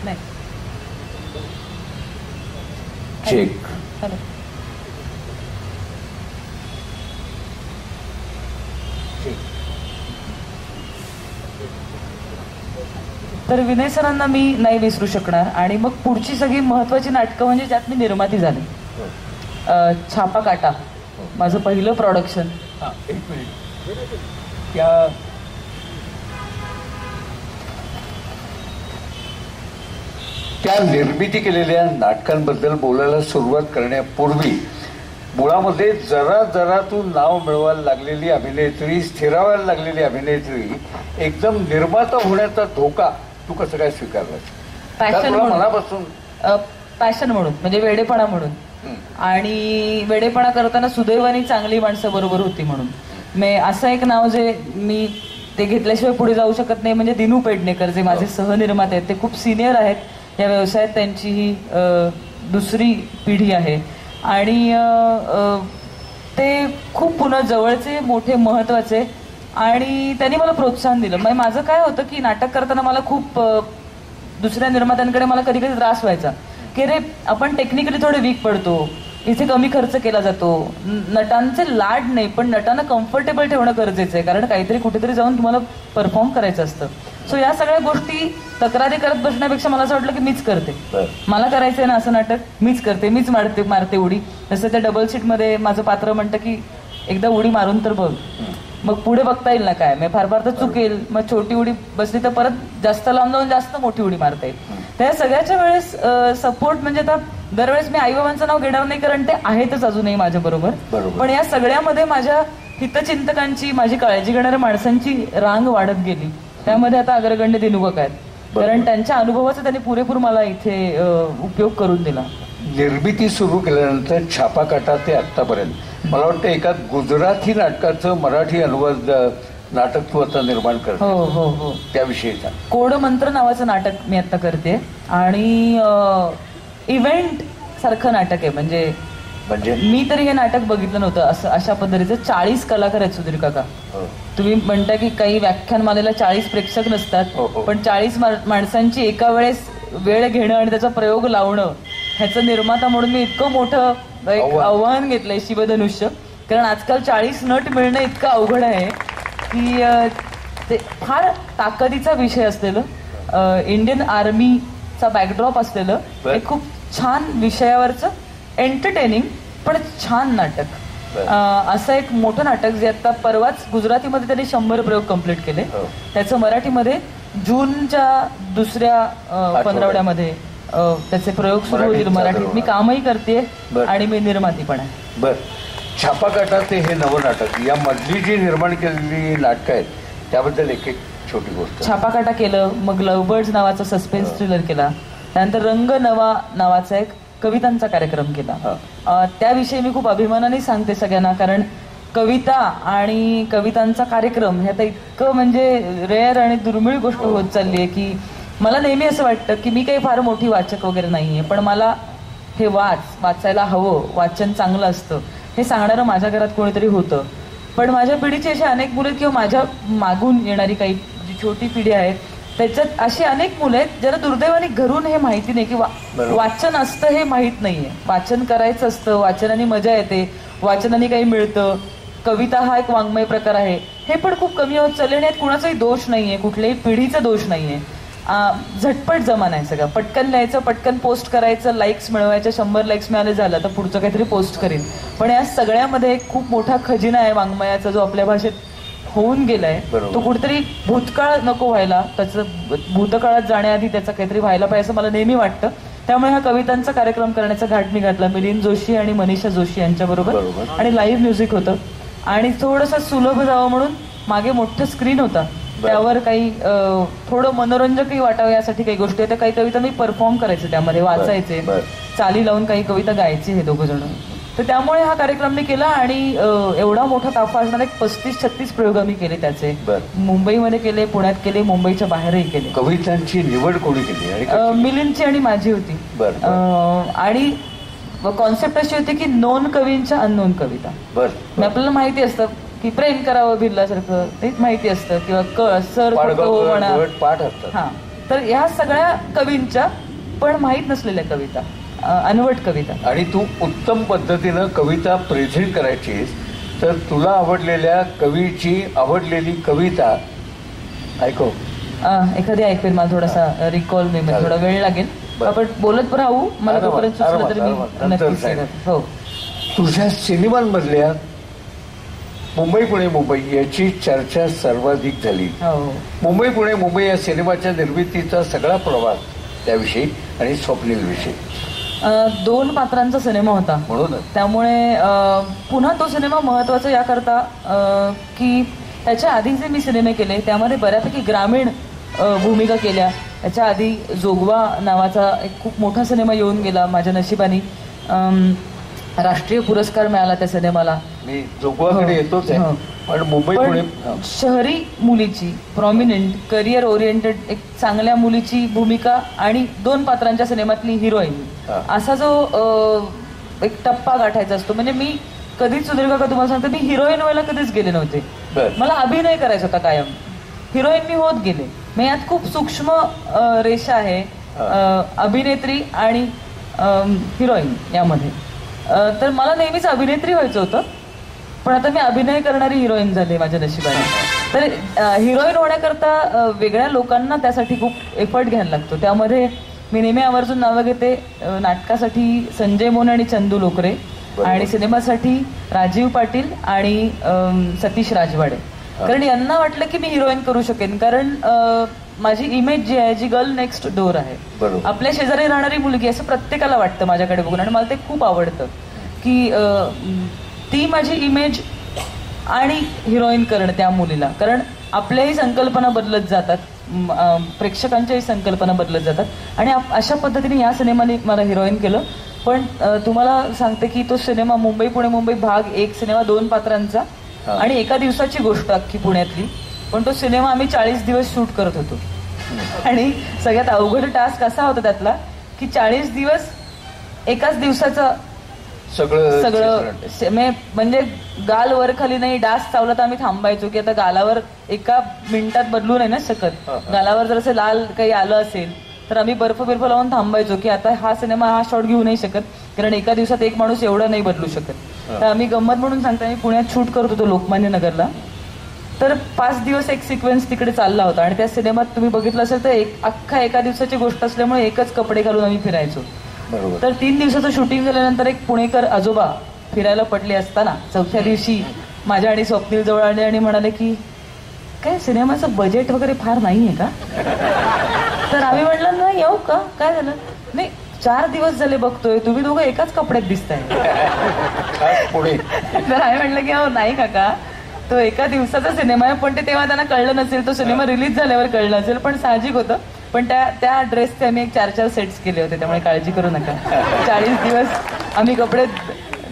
नाही चेक हॅलो. तर विनय सरांना मी नाही विसरू शकणार. आणि मग पुढची सगळी महत्वाची नाटकं म्हणजे ज्यात मी निर्माती झाले. छापा काटा माझं पहिलं प्रोडक्शन. एक मिनिट, त्या निर्मिती केलेल्या नाटकांबद्दल बोलायला सुरुवात करण्यापूर्वी मुळामध्ये जरा तू नाव मिळवायला लागलेली अभिनेत्री, स्थिरावायला लागलेली अभिनेत्री, एकदम निर्माता होण्याचा धोका तू कसं काय स्वीकारलास? पॅशन मनापासून, पॅशन म्हणून, म्हणजे वेडेपणा म्हणून. आणि वेडेपणा करताना सुदैवानी चांगली माणसं बरोबर होती म्हणून. मी असं एक नाव जे मी ते घेतल्याशिवाय पुढे जाऊ शकत नाही, म्हणजे दिनू पेडणेकर, जे माझे सहनिर्माते आहेत, ते खूप सिनियर आहेत या व्यवसायात, त्यांची ही दुसरी पिढी आहे. आणि ते खूप पुन्हा जवळचे, मोठे, महत्वाचे. आणि त्यांनी मला प्रोत्साहन दिलं. म्हणजे माझं काय होतं की नाटक करताना मला खूप दुसऱ्या निर्मात्यांकडे मला कधी कधी त्रास व्हायचा की रे आपण टेक्निकली थोडे वीक पडतो, इथे कमी खर्च केला जातो. नटांचे लाड नाही, पण नटांना कम्फर्टेबल ठेवणं गरजेचं आहे, कारण काहीतरी कुठेतरी जाऊन तुम्हाला परफॉर्म करायचं असतं. सो या सगळ्या गोष्टी तक्रारी करत बसण्यापेक्षा मला असं वाटलं की मीच करते, मला करायचंय ना असं नाटक, मीच करते, मीच मारते उडी. जसं त्या डबल सीटमध्ये माझं पात्र म्हणतं की एकदा उडी मारून तर बघ, मग पुढे बघता येईल ना काय, मग फार तर चुकेल, मग छोटी उडी बसली तर परत जास्त लांब जाऊन जास्त मोठी उडी मारता येईल. त्या सगळ्याच्या वेळेस सपोर्ट म्हणजे आता दरवेळेस मी आईबाबांचं नाव घेणार नाही, कारण ते आहेतच अजूनही माझ्या बरोबर. पण या सगळ्यामध्ये माझ्या हितचिंतकांची, माझी काळजी घेणाऱ्या माणसांची रांग वाढत गेली. त्यामध्ये आता अग्रगण्य दिनुकाका आहेत, कारण त्यांच्या अनुभवाचा त्यांनी पुरेपूर मला इथे उपयोग करून दिला. निर्मिती सुरू केल्यानंतर छापा काटा ते आतापर्यंत मला वाटतं एका गुजराती नाटकाचं मराठी अनुवाद नाटक तू आता निर्माण करतो. हो हो हो, त्याविषयीचा कोड मंत्र नावाचं नाटक मी आता करते. आणि इव्हेंट सारखं नाटक आहे. म्हणजे मी तरी हे नाटक बघितलं नव्हतं असं, अशा पद्धतीचं. 40 कलाकार आहेत सुधीर काका. तुम्ही म्हणता की काही व्याख्यानमालेला 40 प्रेक्षक नसतात, पण 40 माणसांची एका वेळेस वेळ घेणं आणि त्याचा प्रयोग लावणं, ह्याचं निर्माता म्हणून मी इतकं मोठं एक आव्हान घेतलंय, शिवधनुष्य. कारण आजकाल 40 नट मिळणं इतकं अवघड आहे की ते फार ताकदीचा विषय असलेलं, इंडियन आर्मीचा बॅकड्रॉप असलेलं एक खूप छान विषयावरचं एंटरटेनिंग पण छान नाटक. असं एक मोठं नाटक जे आता परवाच गुजरातीमध्ये त्यांनी 100 प्रयोग कम्प्लीट केले. त्याचं मराठीमध्ये जूनच्या दुसऱ्या पंधरवड्यामध्ये त्याचे प्रयोग सुरू होतील मराठीत. मी कामही करते आणि मी निर्माती पण आहे. बर, छापा काटा ते हे नवं नाटक, या मधली जी निर्माण केलेली नाटकं आहेत त्याबद्दल एक एक छोटी गोष्ट. छापा काटा केलं, मग लव्हबर्ड्स नावाचा सस्पेन्स थ्रिलर केला, त्यानंतर रंग नवा नावाचा एक कवितांचा कार्यक्रम केला. त्याविषयी मी खूप अभिमानाने सांगते सगळ्यांना, कारण कविता आणि कवितांचा कार्यक्रम हे आता इतकं म्हणजे रेअर आणि दुर्मिळ गोष्ट होत चालली आहे की मला नेहमी असं वाटतं की मी काही फार मोठी वाचक वगैरे नाहीये, पण मला हे वाचायला हवं, वाचन चांगलं असतं, हे सांगणारं माझ्या घरात कोणीतरी होतं. पण माझ्या पिढीची अशी अनेक मुलं किंवा माझ्या मागून येणारी काही जी छोटी पिढी आहे त्याच्यात अशी अनेक मुलं आहेत ज्याला दुर्दैवाने घरून हे माहिती नाही की वाचन असतं हे माहीत नाहीये. वाचन करायचं असतं, वाचनाने मजा येते, वाचनाने काही मिळतं. कविता हा एक वाङ्मय प्रकार आहे, हे पण खूप कमी होत चालले आणि यात कुणाचाही दोष नाहीये, कुठल्याही पिढीचा दोष नाहीये. झटपट जमाना आहे सगळं, पटकन लिहायचं, पटकन पोस्ट करायचं, लाईक्स मिळवायचं, 100 लाईक्स मिळाले झालं तर पुढचं काहीतरी पोस्ट करीन. पण या सगळ्यामध्ये एक खूप मोठा खजिना आहे वाङ्मयाचा जो आपल्या भाषेत होऊन गेलाय. तो कुठेतरी भूतकाळ नको व्हायला, त्याचं भूतकाळात जाण्याआधी त्याचा काहीतरी व्हायला पाहिजे असं मला नेहमी वाटतं. त्यामुळे हा कवितांचा कार्यक्रम करण्याचा घाट मी घातला मिलिंद जोशी आणि मनीषा जोशी यांच्याबरोबर. आणि लाईव्ह म्युझिक होतं आणि थोडंसं सुलभ जावं म्हणून मागे मोठं स्क्रीन होता, त्यावर काही थोडं मनोरंजकही वाटावं यासाठी काही गोष्टी होत्या. काही कविता मी परफॉर्म करायचे, त्यामध्ये वाचायचे, चाली लावून काही कविता गायचे हे दोघं जण. तर त्यामुळे हा कार्यक्रम मी केला आणि एवढा मोठा ताफा असणार एक 35-36 प्रयोग मी केले त्याचे. मुंबईमध्ये केले, पुण्यात केले, मुंबईच्या बाहेरही केले. कवितांची निवड कोणी केली? मिलिंदची आणि माझी होती. आणि कॉन्सेप्ट अशी होती की नोन कवींच्या अननोन कविता. आपल्याला माहिती असतं की प्रेम करावं भिरल्यासारखं, तेच माहिती असतं, किंवा सर पाठ असतात. हा, तर ह्या सगळ्या कवींच्या पण माहीत नसलेल्या कविता, अनवट कविता. आणि तू उत्तम पद्धतीनं कविता प्रेझेंट करायचीस, तर तुला आवडलेल्या कवीची आवडलेली कविता ऐकव. एखादी ऐकवेल, मला थोडासा रिकॉल मी थोडा वेळ लागेल, आपण बोलत राहू, मला तोपर्यंत सुचलं तरी मी नक्कीच. हो, तुझ्या सिनेमांमधल्या मुंबई पुणे मुंबई याची चर्चा सर्वाधिक झाली. मुंबई पुणे मुंबई या सिनेमाच्या निर्मितीचा सगळा प्रवास त्याविषयी आणि स्वप्नीलविषयी. 2 पात्रांचा सिनेमा होता म्हणून त्यामुळे पुन्हा तो सिनेमा महत्वाचा याकरता की त्याच्या आधी जे मी सिनेमे केले त्यामध्ये बऱ्यापैकी ग्रामीण भूमिका केल्या. त्याच्या आधी जोगवा नावाचा एक खूप मोठा सिनेमा येऊन गेला, माझ्या नशिबाने राष्ट्रीय पुरस्कार मिळाला त्या सिनेमाला. मी जोगवाकडे येतोच आहे, पण मुंबई पुणे शहरी मुलीची प्रॉमिनंट करिअर ओरिएंटेड एक चांगल्या मुलीची भूमिका आणि 2 पात्रांच्या सिनेमातली हिरोईन असा जो एक टप्पा गाठायचा असतो. म्हणजे मी कधीच सुधीर का तुम्हाला सांगते, मी हिरोईन व्हायला कधीच गेले नव्हते. मला अभिनय करायचा होता कायम, हिरोईन मी होत गेले. मग यात खूप सूक्ष्म रेषा आहे अभिनेत्री आणि हिरोईन यामध्ये. तर मला नेहमीच अभिनेत्री व्हायचं होतं, पण आता मी अभिनय करणारी हिरोईन झाले माझ्या नशिबाने. तर हिरोईन होण्याकरता वेगळ्या लोकांना त्यासाठी खूप एफर्ट घ्यायला लागतो. त्यामध्ये मी नेहमी आवर्जून नावं घेते. नाटकासाठी संजय मोन आणि चंदू लोकरे, आणि सिनेमासाठी राजीव पाटील आणि सतीश राजवाडे. कारण यांना वाटलं की मी हिरोईन करू शकेन, कारण माझी इमेज जी आहे, जी गर्ल नेक्स्ट डोअर आहे, आपल्या शेजारी राहणारी मुलगी, असं प्रत्येकाला वाटतं माझ्याकडे बघून. आणि मला ते खूप आवडतं की ती माझी इमेज आणि हिरोईन करणं त्या मुलीला. कारण आपल्याही संकल्पना बदलत जातात, प्रेक्षकांच्याही संकल्पना बदलत जातात, आणि अशा पद्धतीने या सिनेमाने मला हिरोईन केलं. पण तुम्हाला सांगते की तो सिनेमा मुंबई पुणे मुंबई भाग 1 सिनेमा 2 पात्रांचा आणि एका दिवसाची गोष्ट अख्खी पुण्यातली. पण तो सिनेमा आम्ही 40 दिवस शूट करत होतो. आणि सगळ्यात अवघड टास्क असा होता त्यातला की 40 दिवस एकाच दिवसाचं सगळं म्हणजे गाल वर खाली नाही, डास चावला तर आम्ही थांबायचो की आता गालावर एका मिनिटात बदलू नाही ना शकत. गालावर जर असं लाल काही आलं असेल तर आम्ही बर्फ लावून थांबायचो की आता हा सिनेमा हा शॉट घेऊ नाही शकत, कारण एका दिवसात एक माणूस एवढा नाही बदलू शकत. तर आम्ही गंमत म्हणून सांगतो, आम्ही पुण्यात शूट करत होतो लोकमान्य नगरला. तर 5 दिवस एक सिक्वेन्स तिकडे चालला होता आणि त्या सिनेमात तुम्ही बघितलं असेल तर अख्खा एका दिवसाची गोष्ट असल्यामुळे एकच कपडे घालून आम्ही फिरायचो. तर 3 दिवसाचं शूटिंग झाल्यानंतर एक पुणेकर आजोबा फिरायला पडले असताना 4थ्या दिवशी माझ्या आणि स्वप्नील जवळ आले आणि म्हणाले की काय सिनेमाचं बजेट वगैरे फार नाहीये का? तर आम्ही म्हटलं नाही, येऊ का, काय झालं? नाही, 4 दिवस झाले बघतोय, तुम्ही दोघं एकाच कपड्यात दिसताय. तर आम्ही म्हटलं की हो नाही काका, तो एका दिवसाचा सिनेमा आहे. पण ते तेव्हा त्यांना कळलं नसेल, तो सिनेमा रिलीज झाल्यावर कळलं असेल, पण साहजिक होतं. पण त्या ड्रेसचे आम्ही 4-4 सेट्स केले होते, त्यामुळे काळजी करू नका. 40 दिवस आम्ही कपडे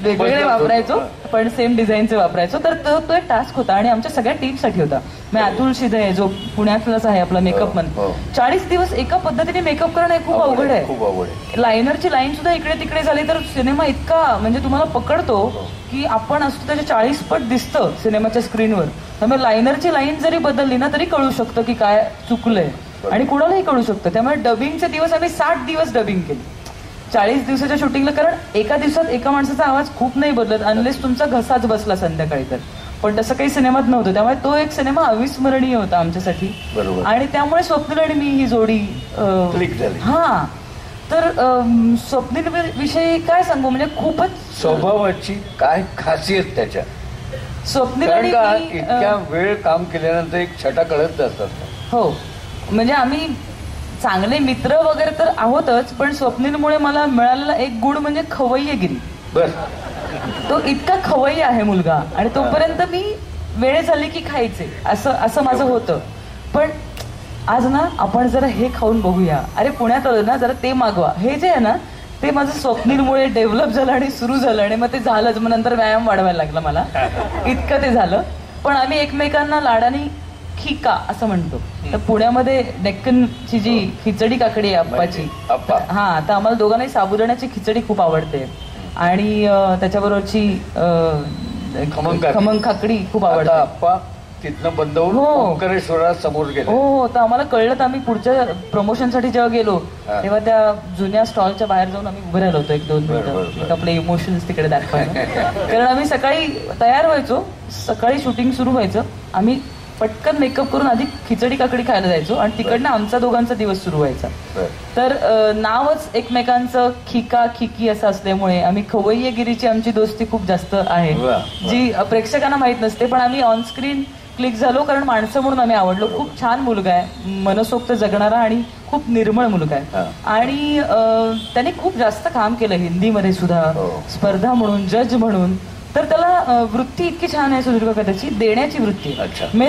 वेगवेगळे वापरायचो पण सेम डिझाईनचे वापरायचो. तर तो एक टास्क होता आणि आमच्या सगळ्या टीमसाठी होता. मी अतुल शिधे जो पुण्यातलाच आहे आपला मेकअप मन, 40 दिवस एका पद्धतीने मेकअप करणं हे खूप अवघड आहे. लायनरची लाईन सुद्धा इकडे तिकडे झाली तर सिनेमा इतका म्हणजे तुम्हाला पकडतो की आपण असतो त्याच्या 40 पट दिसतं सिनेमाच्या स्क्रीनवर. त्यामुळे लायनरची लाईन जरी बदलली ना तरी कळू शकतं की काय चुकलंय आणि कुणालाही कळू शकतं. त्यामुळे डबिंगचे दिवस आम्ही 60 दिवस डबिंग केली 40 दिवसाच्या शूटिंगला. कारण एका दिवसात एका माणसाचा आवाज खूप नाही बदलत अनलेस तुमचा घसाच बसला संध्याकाळी तर. पण तसं काही सिनेमात नव्हतं. त्यामुळे तो एक सिनेमा अविस्मरणीय होता आमच्यासाठी. आणि त्यामुळे स्वप्नील आणि मी ही जोडी हा. तर स्वप्नील विषयी काय सांगू म्हणजे खूपच स्वभावाची काय खासियत त्याच्या. स्वप्नील इतक्या वेळ काम केल्यानंतर एक छटा कळत असतात. हो म्हणजे आम्ही चांगले मित्र वगैरे तर आहोतच पण स्वप्नीलमुळे मला मिळालेला एक गुण म्हणजे खवय्यगिरी. तो इतका खवय्य आहे मुलगा आणि तोपर्यंत मी वेळ झाली की खायचे असं माझं होतं. पण आज ना आपण जरा हे खाऊन बघूया, अरे पुण्यात आलो ना जरा ते मागवा, हे जे आहे ना ते माझं स्वप्नीलमुळे डेव्हलप झालं आणि सुरू झालं आणि मग ते झालंच. मग नंतर व्यायाम वाढवायला लागला मला इतकं ते झालं. पण आम्ही एकमेकांना लाडानी खिका असं म्हणतो. तर पुण्यामध्ये डेक्कनची जी खिचडी काकडी आहे अप्पाची, हा तर आम्हाला दोघांनाही साबुदाण्याची खिचडी खूप आवडते आणि त्याच्याबरोबरची खमंग काकडी खूप आवडते. अप्पा तिथनं बंद होऊन समोर गेलो. हो तर आम्हाला कळलं तर आम्ही पुढच्या प्रमोशनसाठी जेव्हा गेलो तेव्हा त्या जुन्या स्टॉलच्या बाहेर जाऊन आम्ही उभे राहिलो होतो 1-2 मिनिटं आपले इमोशन्स तिकडे दाखवायला. कारण आम्ही सकाळी तयार व्हायचो, सकाळी शूटिंग सुरू व्हायचं, आम्ही पटकन मेकअप करून आधी खिचडी काकडी खायला जायचो आणि तिकडनं आमचा दोघांचा दिवस सुरू व्हायचा. तर नावच एकमेकांचं खिका खिकी असं असल्यामुळे आम्ही खवय्यगिरीची आमची दोस्ती खूप जास्त आहे जी प्रेक्षकांना माहित नसते. पण आम्ही ऑनस्क्रीन क्लिक झालो कारण माणसं म्हणून आम्ही आवडलो. खूप छान मुलगा आहे, मनसोक्त जगणारा आणि खूप निर्मळ मुलगा आहे. आणि त्याने खूप जास्त काम केलं हिंदीमध्ये सुद्धा, स्पर्धा म्हणून, जज म्हणून. तर त्याला वृत्ती इतकी छान आहे सुधीर काका त्याची, देण्याची वृत्ती, मी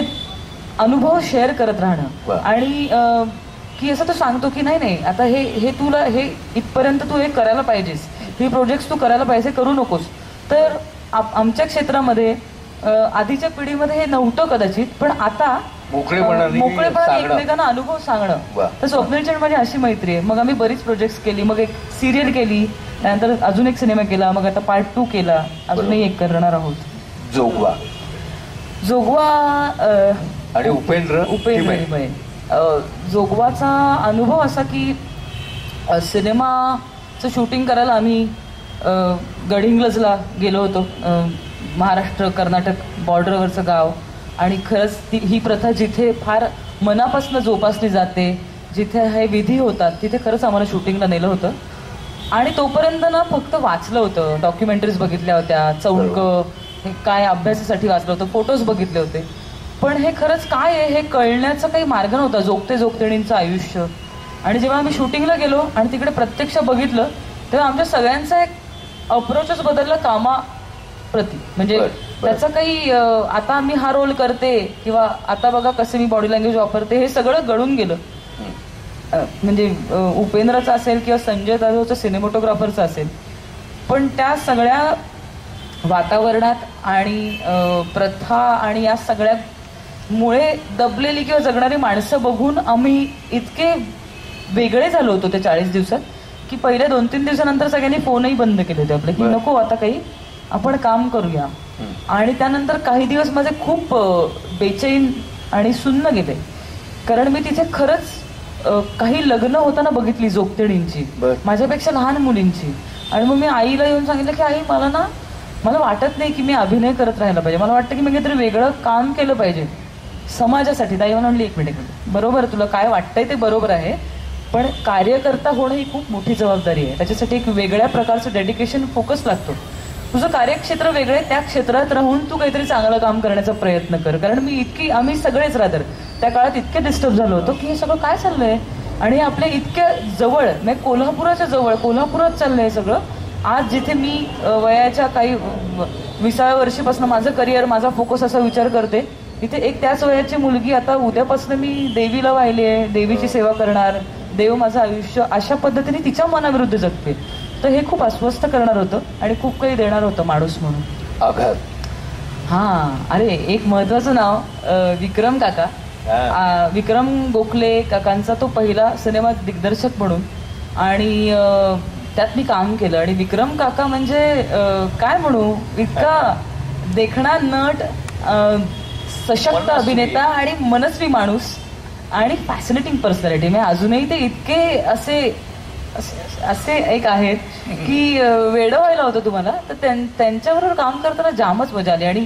अनुभव शेअर करत राहणं. आणि की असं तो सांगतो की नाही आता हे तुला हे इथपर्यंत तू हे करायला पाहिजेस, हे प्रोजेक्ट तू करायला पाहिजे, करू नकोस. तर आमच्या क्षेत्रामध्ये आधीच्या पिढीमध्ये हे नव्हतं कदाचित, पण आता मोकळेपणाने एकमेकांना अनुभव सांगणं. तर स्वप्नीलची माझी अशी मैत्री आहे. मग आम्ही बरीच प्रोजेक्ट्स केली, मग एक सिरियल केली, त्यानंतर अजून एक सिनेमा केला, मग आता पार्ट 2 केला, अजूनही एक करणार आहोत. जोगवा आणि उपेंद्र. जोगवाचा अनुभव असा की सिनेमाचं शूटिंग करायला आम्ही गडहिंग्लजला गेलो होतो, महाराष्ट्र कर्नाटक बॉर्डरवरचं गाव. आणि खरंच ही प्रथा जिथे फार मनापासून जोपासली जाते, जिथे हे विधी होतात, तिथे खरंच आम्हाला शूटिंगला नेलं होतं. आणि तोपर्यंत ना फक्त वाचलं होतं, डॉक्युमेंटरीज बघितल्या होत्या, चौंक हे काय अभ्यासासाठी वाचलं होतं, फोटोज बघितले होते. पण हे खरंच काय आहे हे कळण्याचा काही मार्ग नव्हता, जोगते जोगतेणींचं आयुष्य. आणि जेव्हा आम्ही शूटिंगला गेलो आणि तिकडे प्रत्यक्ष बघितलं तेव्हा आमच्या सगळ्यांचा एक अप्रोचच बदलला कामाप्रती. म्हणजे त्याचं काही आता मी हा रोल करते किंवा आता बघा कसं मी बॉडी लँग्वेज वापरते हे सगळं गळून गेलं. म्हणजे उपेंद्रचं असेल किंवा संजय जाधवचं सिनेमॅटोग्राफरचं असेल, पण त्या सगळ्या वातावरणात आणि प्रथा आणि या सगळ्यामुळे दबलेली किंवा जगणारी माणसं बघून आम्ही इतके वेगळे झालो होतो त्या 40 दिवसात की पहिल्या 2-3 दिवसानंतर सगळ्यांनी फोनही बंद केले होते आपले की नको आता काही आपण काम करूया. आणि त्यानंतर काही दिवस माझे खूप बेचैन आणि सुन्न गेले, कारण मी तिथे खरंच काही लग्न होताना बघितली जोगतेणींची, माझ्यापेक्षा लहान मुलींची. आणि मग मी आईला येऊन सांगितलं की आई मला वाटत नाही की मी अभिनय करत राहायला पाहिजे, मला वाटतं की मी काहीतरी वेगळं काम केलं पाहिजे समाजासाठी. ताई मला म्हणली 1 मिनिट, बरोबर तुला काय वाटतंय ते बरोबर आहे, पण कार्यकर्ता होणं ही खूप मोठी जबाबदारी आहे. त्याच्यासाठी एक वेगळ्या प्रकारचं डेडिकेशन, फोकस लागतो. तुझं कार्यक्षेत्र वेगळं आहे, त्या क्षेत्रात राहून तू काहीतरी चांगलं काम करण्याचा प्रयत्न कर. कारण आम्ही सगळेच रादर त्या काळात इतके डिस्टर्ब झालो होतो की हे सगळं काय चाललंय आणि आपल्या इतक्या जवळ, म्हणजे कोल्हापुराच्या जवळ, कोल्हापुरात चाललंय सगळं. आज जिथे मी वयाच्या काही 20व्या वर्षीपासून माझं करिअर, माझा फोकस असा विचार करते, तिथे एक त्याच वयाची मुलगी आता उद्यापासून मी देवीला वाहिली आहे, देवीची सेवा करणार, देव माझं आयुष्य अशा पद्धतीने तिच्या मनाविरुद्ध जगते. तर हे खूप अस्वस्थ करणार होतं आणि खूप काही देणार होतं माणूस म्हणून. आघात. हा, अरे एक महत्वाचं नाव विक्रम काका. विक्रम गोखले काकांचा तो पहिला सिनेमा दिग्दर्शक म्हणून, आणि त्यात मी काम केलं. आणि विक्रम काका म्हणजे काय म्हणू, इतका देखणा नट, सशक्त अभिनेता आणि मनस्वी माणूस आणि फॅसिनेटिंग पर्सनॅलिटी. म्हणजे अजूनही ते इतके असे एक आहेत की वेडं व्हायला होतं तुम्हाला. तर त्यांच्याबरोबर काम करताना जामच मजा आली. आणि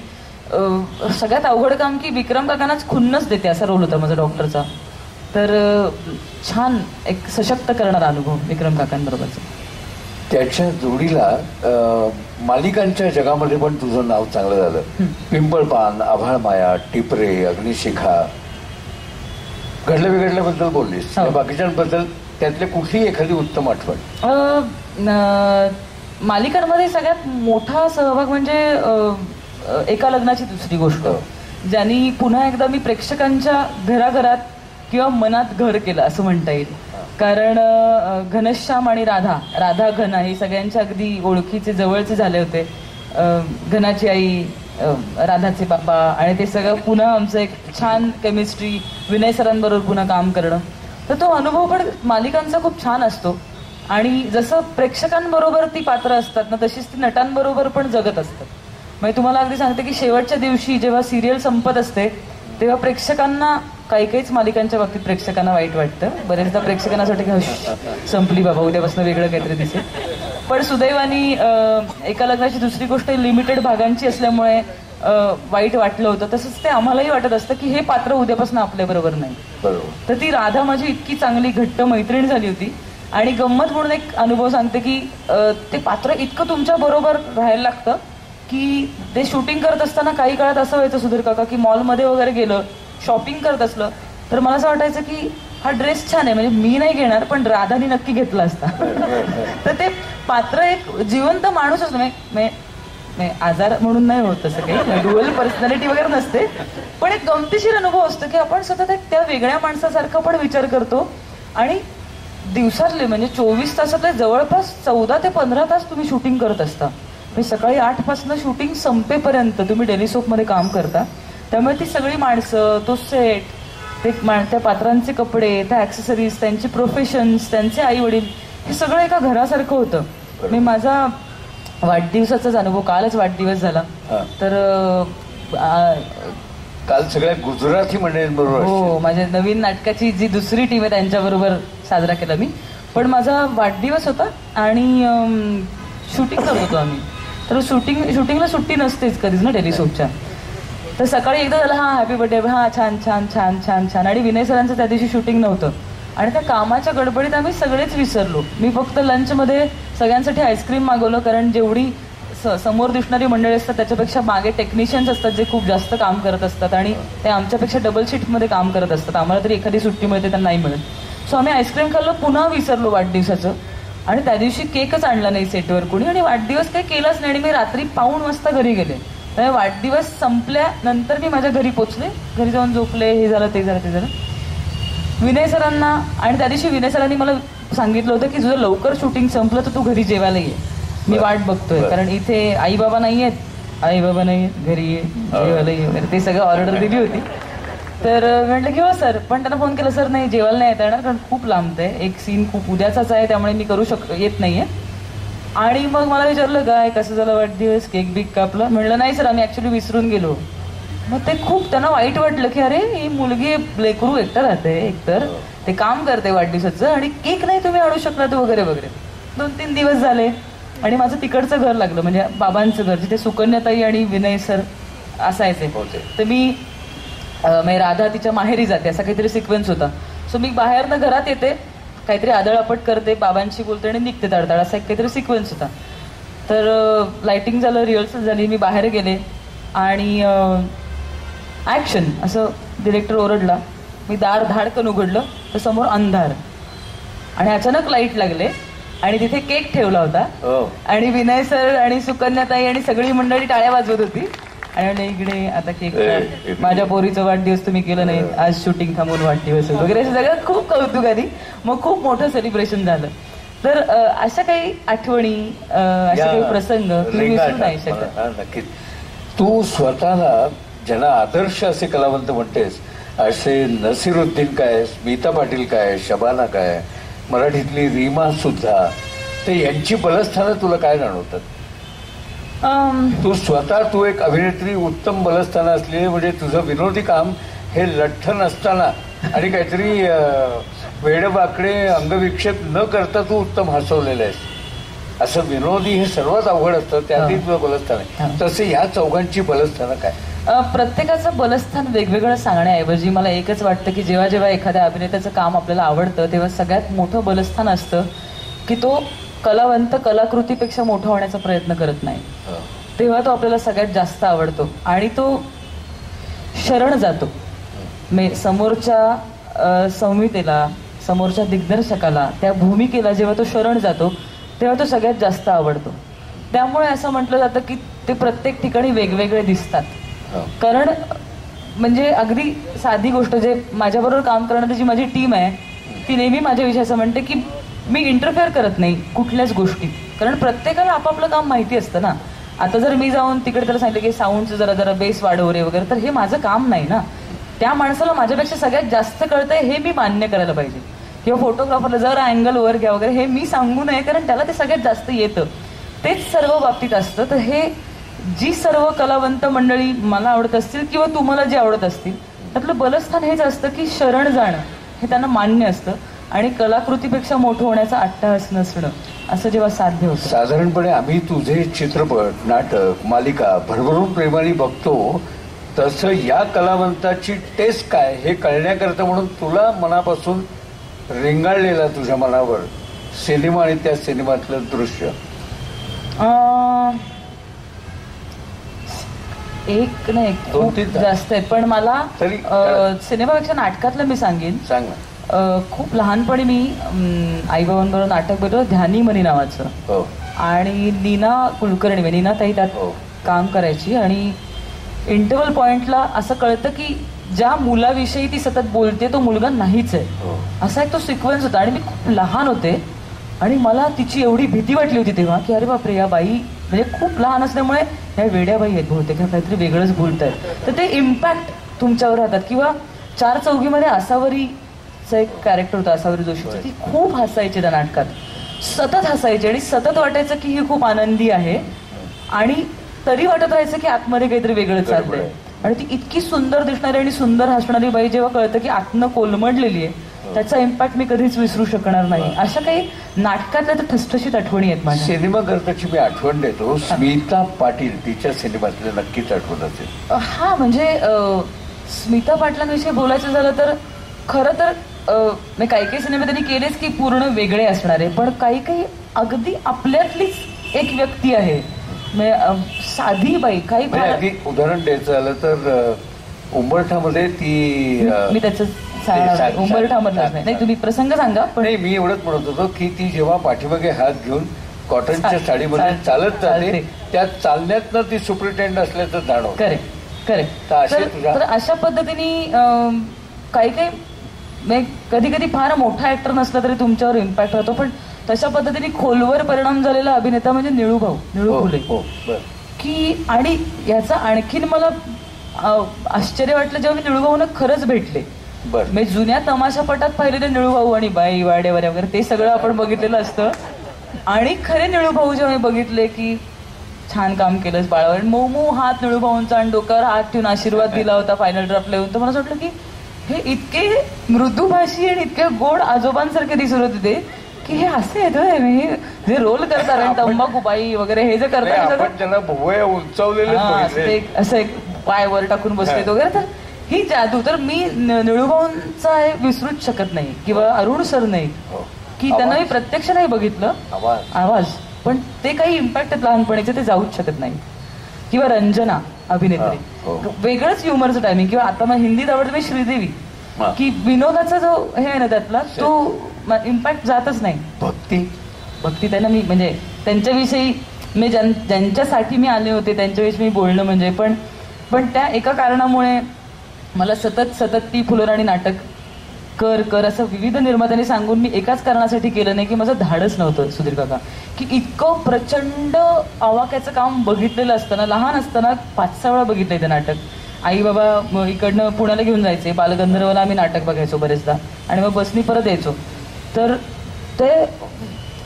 सगळ्यात अवघड काम की विक्रम काकांनाच खुन्नच देते असा रोल होता माझा डॉक्टरचा. तर छान एक सशक्त करणारा अनुभव विक्रम काकांबरोबरचा. त्याच्या जोडीला मालिकांच्या जगामध्ये पण तुझं नाव चांगलं झालं. पिंपळपान, आभाळ माया, टिपरे, अग्निशिखा. घडलं बिघडल्याबद्दल बोललीस, बाकीच्यांबद्दल त्यातले कुठली एखादी उत्तम आठवण? मालिकांमध्ये सगळ्यात मोठा सहभाग म्हणजे एका लग्नाची दुसरी गोष्ट, ज्यांनी पुन्हा एकदा मी प्रेक्षकांच्या घराघरात किंवा मनात घर केलं असं म्हणता येईल. कारण घनश्याम आणि राधा घना हे सगळ्यांच्या अगदी ओळखीचे जवळचे झाले होते. घनाची आई, राधाचे बाबा, आणि ते सगळं पुन्हा आमचं एक छान केमिस्ट्री, विनय सरांबरोबर पुन्हा काम करणं. तर तो अनुभव पण मालिकांचा खूप छान असतो. आणि जसं प्रेक्षकांबरोबर ती पात्र असतात ना, तशीच ती नटांबरोबर पण जगत असतात. म्हणजे तुम्हाला अगदी सांगते की शेवटच्या दिवशी जेव्हा सिरियल संपत असते तेव्हा प्रेक्षकांना, काहीच मालिकांच्या बाबतीत प्रेक्षकांना वाईट वाटतं. बरेचदा प्रेक्षकांना असं वाटतं की संपली बाबा, उद्यापासून वेगळं काहीतरी दिसेल. पण सुदैवानी एका लग्नाची दुसरी गोष्ट लिमिटेड भागांची असल्यामुळे वाईट वाटलं होतं. तसंच ते आम्हालाही वाटत असतं की हे पात्र उद्यापासून आपल्याबरोबर नाही. तर ती राधा माझी इतकी चांगली घट्ट मैत्रीण झाली होती. आणि गंमत म्हणून एक अनुभव सांगते की ते पात्र इतकं तुमच्या बरोबर राहायला लागतं की ते शूटिंग करत असताना काही काळात असं व्हायचं सुधीर काका की मॉलमध्ये वगैरे गेलं, शॉपिंग करत असलं तर मला असं वाटायचं की हा ड्रेस छान आहे, म्हणजे मी नाही घेणार पण राधानी नक्की घेतला असता. तर ते पात्र एक जिवंत माणूस असतो. आजार म्हणून नाही होत तसं काही, डुअल पर्सनॅलिटी वगैरे नसते, पण एक गमतीशीर अनुभव असतो की आपण सतत एक त्या वेगळ्या माणसासारखा पण विचार करतो. आणि दिवसातले म्हणजे 24 तासातले जवळपास 14 ते 15 तास तुम्ही शूटिंग करत असता. म्हणजे सकाळी 8 पासून शूटिंग संपेपर्यंत तुम्ही डेली सोपमध्ये काम करता. त्यामुळे ती सगळी माणसं, तो सेट, ते त्या पात्रांचे कपडे, त्या ॲक्सेसरीज, त्यांची प्रोफेशन्स, त्यांचे आई वडील, हे सगळं एका घरासारखं होतं. मी माझा वाढदिवसाचाच अनुभव, कालच वाढदिवस झाला. तर काल सगळ्या गुजराती मंडळींबरोबर, हो, माझ्या नवीन नाटकाची जी दुसरी टीम आहे त्यांच्याबरोबर साजरा केला मी. पण माझा वाढदिवस होता आणि शूटिंग करत होतो आम्ही. तर शूटिंगला सुट्टी नसतेच कधीच ना डेली सोपच्या. तर सकाळी एकदा झालं, हा हॅपी बर्थडे, हा छान छान छान छान छान. आणि विनय सरांचं त्या दिवशी शूटिंग नव्हतं आणि त्या कामाच्या गडबडीत आम्ही सगळेच विसरलो. मी फक्त लंचमध्ये सगळ्यांसाठी आईस्क्रीम मागवलं, कारण जेवढी समोर दिसणारी मंडळी असतात त्याच्यापेक्षा मागे टेक्निशियन्स असतात जे खूप जास्त काम करत असतात आणि ते आमच्यापेक्षा डबल शिफ्टमध्ये काम करत असतात. आम्हाला तरी एखादी सुट्टी मिळते, त्यांना नाही मिळत. सो आम्ही आईस्क्रीम खाल्लं, पुन्हा विसरलो वाढदिवसाचं. आणि त्या दिवशी केकच आणला नाही सेटवर कोणी, आणि वाढदिवस काही केलाच नाही. आणि मी रात्री 5 वाजता घरी गेले. त्यामुळे वाढदिवस संपल्यानंतर मी माझ्या घरी पोचले, घरी जाऊन झोपले, हे झालं ते झालं. विनय सरांना, आणि त्या दिवशी विनय सरांनी मला सांगितलं होतं की तुझं लवकर शूटिंग संपलं तर तू घरी जेवायला ये, मी वाट बघतोय. कारण इथे आई बाबा नाही आहेत, घरी ये, जेवायला ये वगैरे, ते सगळं ऑर्डर दिली होती. तर म्हटलं की हो सर, पण त्यांना फोन केला, सर नाही जेवायला नाही येता येणार कारण खूप लांब आहे, एक सीन खूप उद्याचाच आहे, त्यामुळे मी येत नाहीये. आणि मग मला विचारलं काय कसं झालं वाढदिवस, केक बिक कापला? म्हणलं नाही सर, आम्ही ऍक्च्युली विसरून गेलो. मग ते खूप त्यांना वाईट वाटलं की अरे ही मुलगी लेकरू एकटं राहते, एकतर ते काम करते वाढदिवसाचं आणि केक नाही तुम्ही आणू शकलात वगैरे वगैरे. 2-3 दिवस झाले आणि माझं तिकडचं घर लागलं, म्हणजे बाबांचं घर, जिथे सुकन्याताई आणि विनय सर असायचे. तर मी राधा तिच्या माहेरी जाते असा काहीतरी सिक्वेन्स होता. सो मी बाहेरनं घरात येते, काहीतरी आदळआपट करते, बाबांशी बोलते आणि निघते तडतड, असा एक काहीतरी सिक्वेन्स होता. तर लाइटिंग झालं, रिहर्सल झाली, मी बाहेर गेले आणि ॲक्शन असं डिरेक्टर ओरडला. मी दार धाडकन उघडलं तर समोर अंधार आणि अचानक लाईट लागले आणि तिथे केक ठेवला होता आणि विनय सर आणि सुकन्याताई आणि सगळी मंडळी टाळ्या वाजवत होती आणि इकडे आता केक, माझ्या पोरीचा वाढदिवस तुम्ही केलं नाही, आज शूटिंग थांबून वाढदिवस वगैरे असं सगळं खूप कौतुकाने मग खूप मोठं सेलिब्रेशन झालं. तर अशा काही आठवणी, अशा काही प्रसंग तुम्ही विसरू नाही शकत. नक्कीच. तू स्वतःला ज्यांना आदर्श असे कलावंत म्हणतेस, असे नसीरुद्दीन काय, स्मिता पाटील काय, शबाना काय, मराठीतली रीमा सुद्धा, ते यांची बलस्थानं तुला काय जाणवतात? तू स्वतः, तू एक अभिनेत्री, उत्तम बलस्थानं असलेली, म्हणजे तुझं विनोदी काम हे लठ्ठ नसताना आणि काहीतरी वेडवाकडे अंगविक्षेप न करता तू उत्तम हसवलेलं आहेस. असं विनोदी हे सर्वात अवघड असतं, त्यातही तुझं बलस्थान आहे. तसे ह्या चौघांची बलस्थानं काय? प्रत्येकाचं बलस्थान वेगवेगळं सांगण्याऐवजी मला एकच वाटतं की जेव्हा जेव्हा एखाद्या अभिनेत्याचं काम आपल्याला आवडतं तेव्हा सगळ्यात मोठं बलस्थान असतं की तो कलावंत कलाकृतीपेक्षा मोठा होण्याचा प्रयत्न करत नाही. तेव्हा तो आपल्याला सगळ्यात जास्त आवडतो आणि तो शरण जातो. समोरच्या संहितेला, समोरच्या दिग्दर्शकाला, त्या भूमिकेला जेव्हा तो शरण जातो तेव्हा तो सगळ्यात जास्त आवडतो. त्यामुळे असं म्हटलं जातं की ते प्रत्येक ठिकाणी वेगवेगळे दिसतात. कारण म्हणजे अगदी साधी गोष्ट, जे माझ्याबरोबर काम करणारी जी माझी टीम आहे ती नेहमी माझ्याविषयी असं म्हणते की मी इंटरफेअर करत नाही कुठल्याच गोष्टीत, कारण प्रत्येकाला आपापलं काम माहिती असतं ना. आता जर मी जाऊन तिकडे त्याला सांगितलं की साऊंडचं जरा बेस वाढव रे वगैरे, तर हे माझं काम नाही ना. त्या माणसाला माझ्यापेक्षा सगळ्यात जास्त कळतंय हे मी मान्य करायला पाहिजे. किंवा फोटोग्राफरला जर अँगल वर घ्या वगैरे हे मी सांगू नये, कारण त्याला ते सगळ्यात जास्त येतं. तेच सर्व बाबतीत असतं. तर हे जी सर्व कलावंत मंडळी मला आवडत असतील किंवा तुम्हाला जे आवडत असतील त्यातलं बलस्थान हेच असतं की शरण जाणं हे त्यांना मान्य असतं आणि कलाकृतीपेक्षा मोठं होण्याचा अट्टहास नसणं असं जेव्हा साध्य होतं. साधारणपणे आम्ही तुझे चित्रपट, नाटक, मालिका भरभरून प्रेमाने बघतो, तसं या कलावंताची टेस्ट काय हे कळण्याकरता म्हणून तुला मनापासून रेंगाळलेला तुझ्या मनावर सिनेमा आणि त्या सिनेमातलं दृश्य? एक नाही, खूप जास्त आहे, पण मला सिनेमापेक्षा नाटकातलं मी सांगेन. सांग ना. खूप लहानपणी मी आईबाबांबरोबर नाटक बघितलं ध्यानी मनी नावाचं, आणि नीना कुलकर्णी, नीना ताई त्यात काम करायची. आणि इंटरव्हल पॉइंटला असं कळतं की ज्या मुलाविषयी ती सतत बोलते तो मुलगा नाहीच आहे, असा एक तो सिक्वेन्स होता. आणि मी खूप लहान होते आणि मला तिची एवढी भीती वाटली होती तेव्हा की अरे बापरे, या बाई म्हणजे खूप लहान असल्यामुळे ह्या वेड्या बाई आहेत बहुतेक, काहीतरी वेगळंच बोलतायत. तर ते इम्पॅक्ट तुमच्यावर राहतात. किंवा चार चौघीमध्ये आसावरीचं एक कॅरेक्टर होतं, आसावरी जोशीचं, ती खूप हसायची त्या नाटकात, सतत हसायची आणि सतत वाटायचं की ही खूप आनंदी आहे आणि तरी वाटत राहायचं की आतमध्ये काहीतरी वेगळं चाललंय. आणि ती इतकी सुंदर दिसणारी आणि सुंदर हसणारी बाई जेव्हा कळतं की आतनं कोलमडलेली आहे, त्याचा इम्पॅक्ट मी कधीच विसरू शकणार नाही. अशा काही नाटकातल्या तर ठसठशीत आठवणी आहेत माझ्या. सिनेमा करताची मी आठवण देतो, स्मिता पाटील, तिच्या सिनेमातले नक्कीच आठवण असेल. हा, म्हणजे स्मिता पाटलांविषयी बोलायचं झालं तर खरं तर काही काही सिनेमे त्यांनी केलेच की पूर्ण वेगळे असणार आहे, पण काही काही अगदी आपल्यातलीच एक व्यक्ती आहे, साधी बाई. काही उदाहरण द्यायचं झालं तर उंबरठामध्ये ती, मी त्याचं उंबरठामधलं नाही, तुम्ही प्रसंग सांगा. पण मी एवढंच म्हणत होतो की ती जेव्हा पाठीमागे हात घेऊन कॉटनच्या साडीमध्ये चालत जाते, त्या चालण्यातनं ती सुपरिटेंड असल्याचं जाणवतं. Correct correct. तर अशा पद्धतीने काही काही कधी कधी फार मोठा ऍक्टर नसला तरी तुमच्यावर इम्पॅक्ट होतो, पण तशा पद्धतीने खोलवर परिणाम झालेला अभिनेता म्हणजे निळू फुले. की आणि याचा आणखीन मला आश्चर्य वाटलं जेव्हा मी निळूभाऊंना खरंच भेटले. मी जुन्या तमाशापटात पाहिलेले निळूभाऊ आणि बाई वाडेवर वगैरे ते सगळं आपण बघितलेलं असतं, आणि खरे निळूभाऊ जेव्हा मी बघितले की छान काम केलंस बाळावर, मऊ हात निळूभाऊंचा आणि डोक्यावर हात ठेवून आशीर्वाद दिला होता फायनल ड्राफ्टला येऊन, तर मला असं वाटलं की हे इतके मृदुभाषी आणि इतके गोड आजोबांसारखे दिसत होते ते की हे असे आहेत मी जे रोल करतात आणि तंबाखू बाई वगैरे हे जे करतात असं एक पाय वर टाकून बसलेत वगैरे. तर ही जादू, तर मी निळूभाऊंचा हे विसरूच शकत नाही. किंवा अरुण सर नाही की त्यांना मी प्रत्यक्ष नाही बघितलं, आवाज, पण ते काही इम्पॅक्ट आहेत लहानपणीचे ते जाऊच शकत नाही. किंवा रंजना अभिनेत्री, वेगळंच ह्युमरचं टायमिंग. किंवा आता मग हिंदीत आवडतं मी श्रीदेवी, की विनोदाचा जो हे आहे ना त्यातला तो इम्पॅक्ट जातच नाही. भक्ती त्यांना मी म्हणजे त्यांच्याविषयी मी ज्यांच्यासाठी मी आले होते त्यांच्याविषयी मी बोलणं म्हणजे, पण पण त्या एका कारणामुळे मला सतत ती फुलराणी नाटक कर असं विविध निर्मात्यांनी सांगून मी एकाच कारणासाठी केलं नाही की माझं धाडच नव्हतं सुधीर काका, की इतकं प्रचंड आवाक्याचं काम बघितलेलं असताना, लहान असताना 5-6 वेळा बघितलंय ते नाटक. आई बाबा इकडनं पुण्याला घेऊन जायचे, बालगंधर्वला आम्ही नाटक बघायचो बरेचदा आणि मग बसनी परत यायचो. तर ते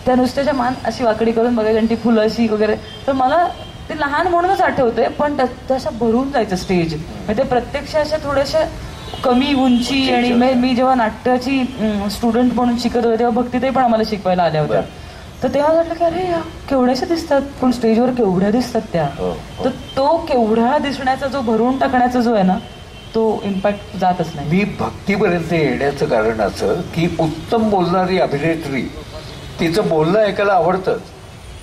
त्या नुसत्याच्या मान अशी वाकडी करून बघायची आणि ती फुलं अशी वगैरे. तर मला ते लहान म्हणूनच आठवतंय, पण तशा भरून जायचं स्टेज. म्हणजे प्रत्यक्ष अशा थोड्याशा कमी उंची. आणि मी जेव्हा नाट्याची स्टुडंट म्हणून शिकत होते तेव्हा भक्तीताई पण आम्हाला शिकवायला आल्या होत्या. तर तेव्हा वाटलं की अरे केवढ्याशा दिसतात, पण स्टेजवर केवढ्या दिसतात त्या. तर तो केवढ्या दिसण्याचा जो भरून टाकण्याचा जो आहे ना, तो इम्पॅक्ट जातच नाही. मी भक्तीपर्यंत येण्याचं कारण असं की उत्तम बोलणारी अभिनेत्री, तिचं बोलणं ऐकायला आवडतंच,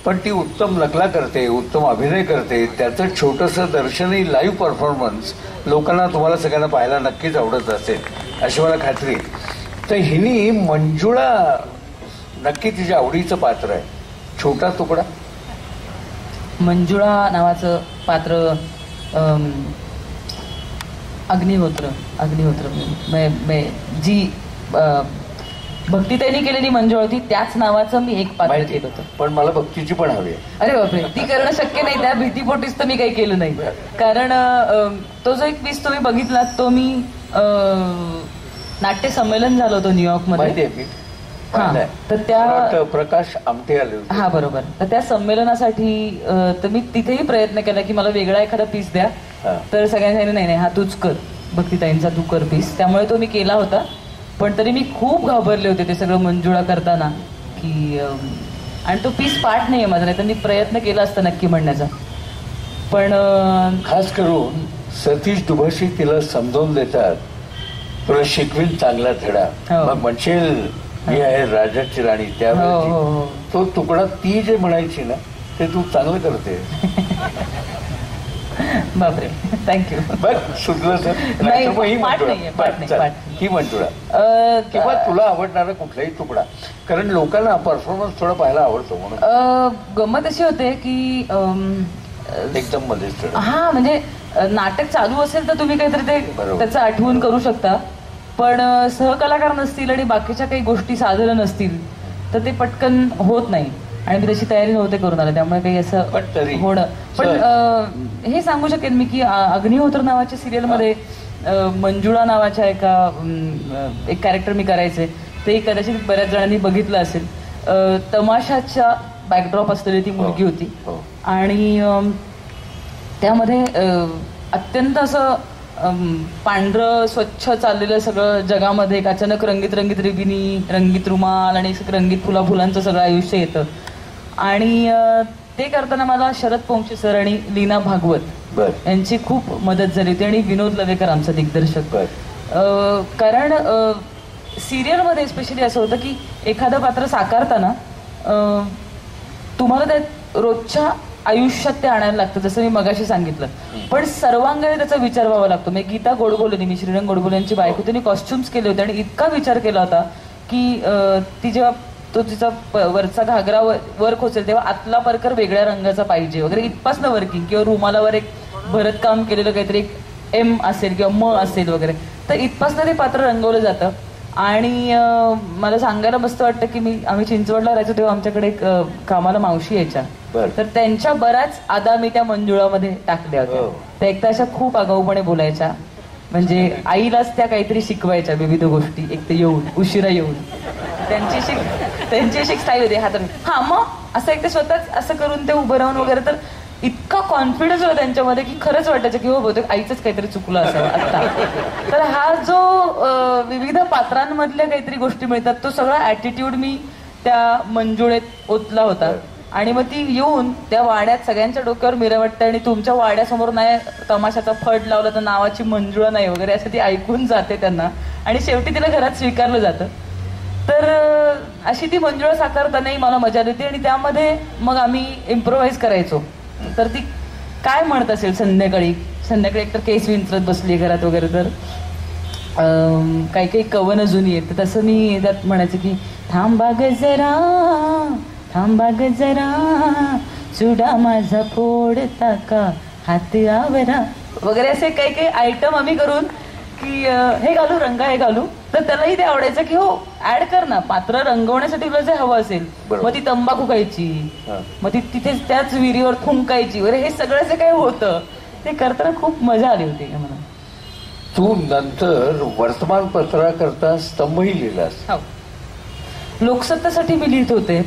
पण ती उत्तम नकला करते, उत्तम अभिनय करते. त्याचं छोटंसं दर्शनी लाईव्ह परफॉर्मन्स लोकांना, तुम्हाला सगळ्यांना पाहायला नक्कीच आवडत असेल अशी मला खात्री आहे. तर हिनी मंजुळा नक्की तिच्या आवडीचं पात्र आहे. छोटा तुकडा मंजुळा नावाचं पात्र अग्निहोत्र जी भक्तीताईंनी केलेली मंजुळा होती त्याच नावाचं मी एक पात्र केलं होतं. पण मला भक्तीची पण हवी आहे. अरे बापरे, ती करणं शक्य नाही. त्या भीतीपोटीच तर मी काही केलं नाही. कारण तो जो एक पीस तुम्ही बघितला तो मी नाट्य संमेलन झालं होतं न्यूयॉर्कमध्ये. तर त्या प्रकाश आमटे आले होते. हा बरोबर. तर त्या संमेलनासाठी तर मी तिथेही प्रयत्न केला की मला वेगळा एखादा पीस द्या. तर सगळ्यांनी नाही हा तूच कर, भक्तीताईंचा तू कर पीस. त्यामुळे तो मी केला होता. पण तरी मी खूप घाबरले होते ते सगळं मंजुळा करताना की आणि तो पीस पाठ नाहीये माझा, नाही तर मी प्रयत्न केला असता नक्की म्हणण्याचा. पण खास करून सतीश दुभाषी तिला समजावून देतात, तुला शिकवीन चांगला धडा, मग म्हणशील मी आहे राजाची राणी. त्यावेळी तो तुकडा ती जे म्हणायची ना ते तू चांगलं करते. बापरे, थँक्यू. बघ सुचलं सर. ही मंजुळा किंवा तुला आवडणारा कुठलाही तुकडा, कारण लोकांना परफॉर्मन्स थोडा पाहायला आवडतो म्हणून. गंमत अशी होते की एकदम मध्येच हा म्हणजे नाटक चालू असेल तर तुम्ही काहीतरी ते त्याचं आठवण करू शकता, पण सहकलाकार नसतील आणि बाकीच्या काही गोष्टी साधलं नसतील तर ते पटकन होत नाही. आणि मी तशी तयारी नव्हते करून आला, त्यामुळे काही असं होणं. पण हे सांगू शकेन मी की अग्निहोत्र नावाच्या सिरियलमध्ये मंजुळा नावाच्या एक कॅरेक्टर मी करायचे. ते कदाचित बऱ्याच जणांनी बघितलं असेल. तमाशाच्या बॅकड्रॉप असलेली ती मुलगी होती आणि त्यामध्ये अत्यंत असं पांढरं स्वच्छ चाललेलं सगळं जगामध्ये एक अचानक रंगीत रिबिनी, रंगीत रुमाल आणि रंगीत फुलांचं सगळं आयुष्य येतं. आणि ते करताना मला शरद पोंक्षे सर आणि लीना भागवत यांची खूप मदत झाली होती आणि विनोद लवेकर आमचा दिग्दर्शक. कारण सिरियलमध्ये स्पेशली असं होतं की एखादं पात्र साकारताना तुम्हाला त्या रोजच्या आयुष्यात ते आणायला लागतं, जसं मी मगाशी सांगितलं. पण सर्वांगाने त्याचा विचार व्हावा लागतो. मी गीता गोडबोले, मी श्रीरंग गोडबोले यांची बायको, त्यांनी कॉस्ट्युम्स केले होते आणि इतका विचार केला होता की ती जेव्हा तो तिचा वरचा घागरा वर खोचेल तेव्हा आतला परकर वेगळ्या रंगाचा पाहिजे वगैरे, इथपासनं वर्किंग. किंवा रुमालावर एक भरतकाम केलेलं काहीतरी एक एम असेल किंवा म असेल वगैरे, तर इथपासनं ते पात्र रंगवलं जातं. आणि मला सांगायला मस्त वाटतं की आम्ही चिंचवडला राहायचो तेव्हा आमच्याकडे एक कामाला मावशी यायच्या, तर त्यांच्या बऱ्याच आदा मी त्या मंजुळामध्ये टाकल्या होत्या. त्या एकदा अशा खूप आगाऊपणे बोलायच्या, म्हणजे आईलाच त्या काहीतरी शिकवायच्या विविध गोष्टी. एक तर येऊन उशिरा येऊन त्यांची एक स्टाईल होती हातात, हा मग असं एक ते स्वतःच असं करून ते उभं राहून वगैरे. तर इतका कॉन्फिडन्स होता त्यांच्यामध्ये की खरंच वाटायचं की हो बहुतेक आईचंच काहीतरी चुकलं असेल आता. तर हा जो विविध पात्रांमधल्या काहीतरी गोष्टी मिळतात तो सगळा ऍटिट्यूड मी त्या मंजुळेत ओतला होता. आणि मग ती येऊन त्या वाड्यात सगळ्यांच्या डोक्यावर मिरवटते आणि तुमच्या वाड्यासमोर नाही तमाशाचा फड लावला तर नावाची मंजुळा नाही वगैरे असं ती ऐकून जाते त्यांना. आणि शेवटी तिला घरात स्वीकारलं जातं. तर अशी ती मंजुळा साकारतानाही मला मजा येते. आणि त्यामध्ये मग आम्ही इम्प्रोव्हाइज करायचो. तर ती काय म्हणत असेल संध्याकाळी एक तर केस विंचरत बसली घरात वगैरे, तर काही कवनं जुनी आहेत. तर तसं मी त्यात म्हणायचं की थांबा ग जरा चुडा माझा फोडता का हात आवरा वगैरे असे काही काही आयटम आम्ही करून की हे घालू रंग हे घालू, तर त्यालाही ते आवडायचं की हो ऍड कर ना, पात्र रंगवण्यासाठी तुला जे हवं असेल. मग ती तंबाखू खायची, मग ती तिथेच त्याच विहिरीवर थुंकायची वगैरे, हे सगळं जे काही होतं ते करताना खूप मजा आली होती मला. तू नंतर वर्तमानपत्राकरता स्तंभही लिहिलास. लोकसत्तासाठी मी लिहित होते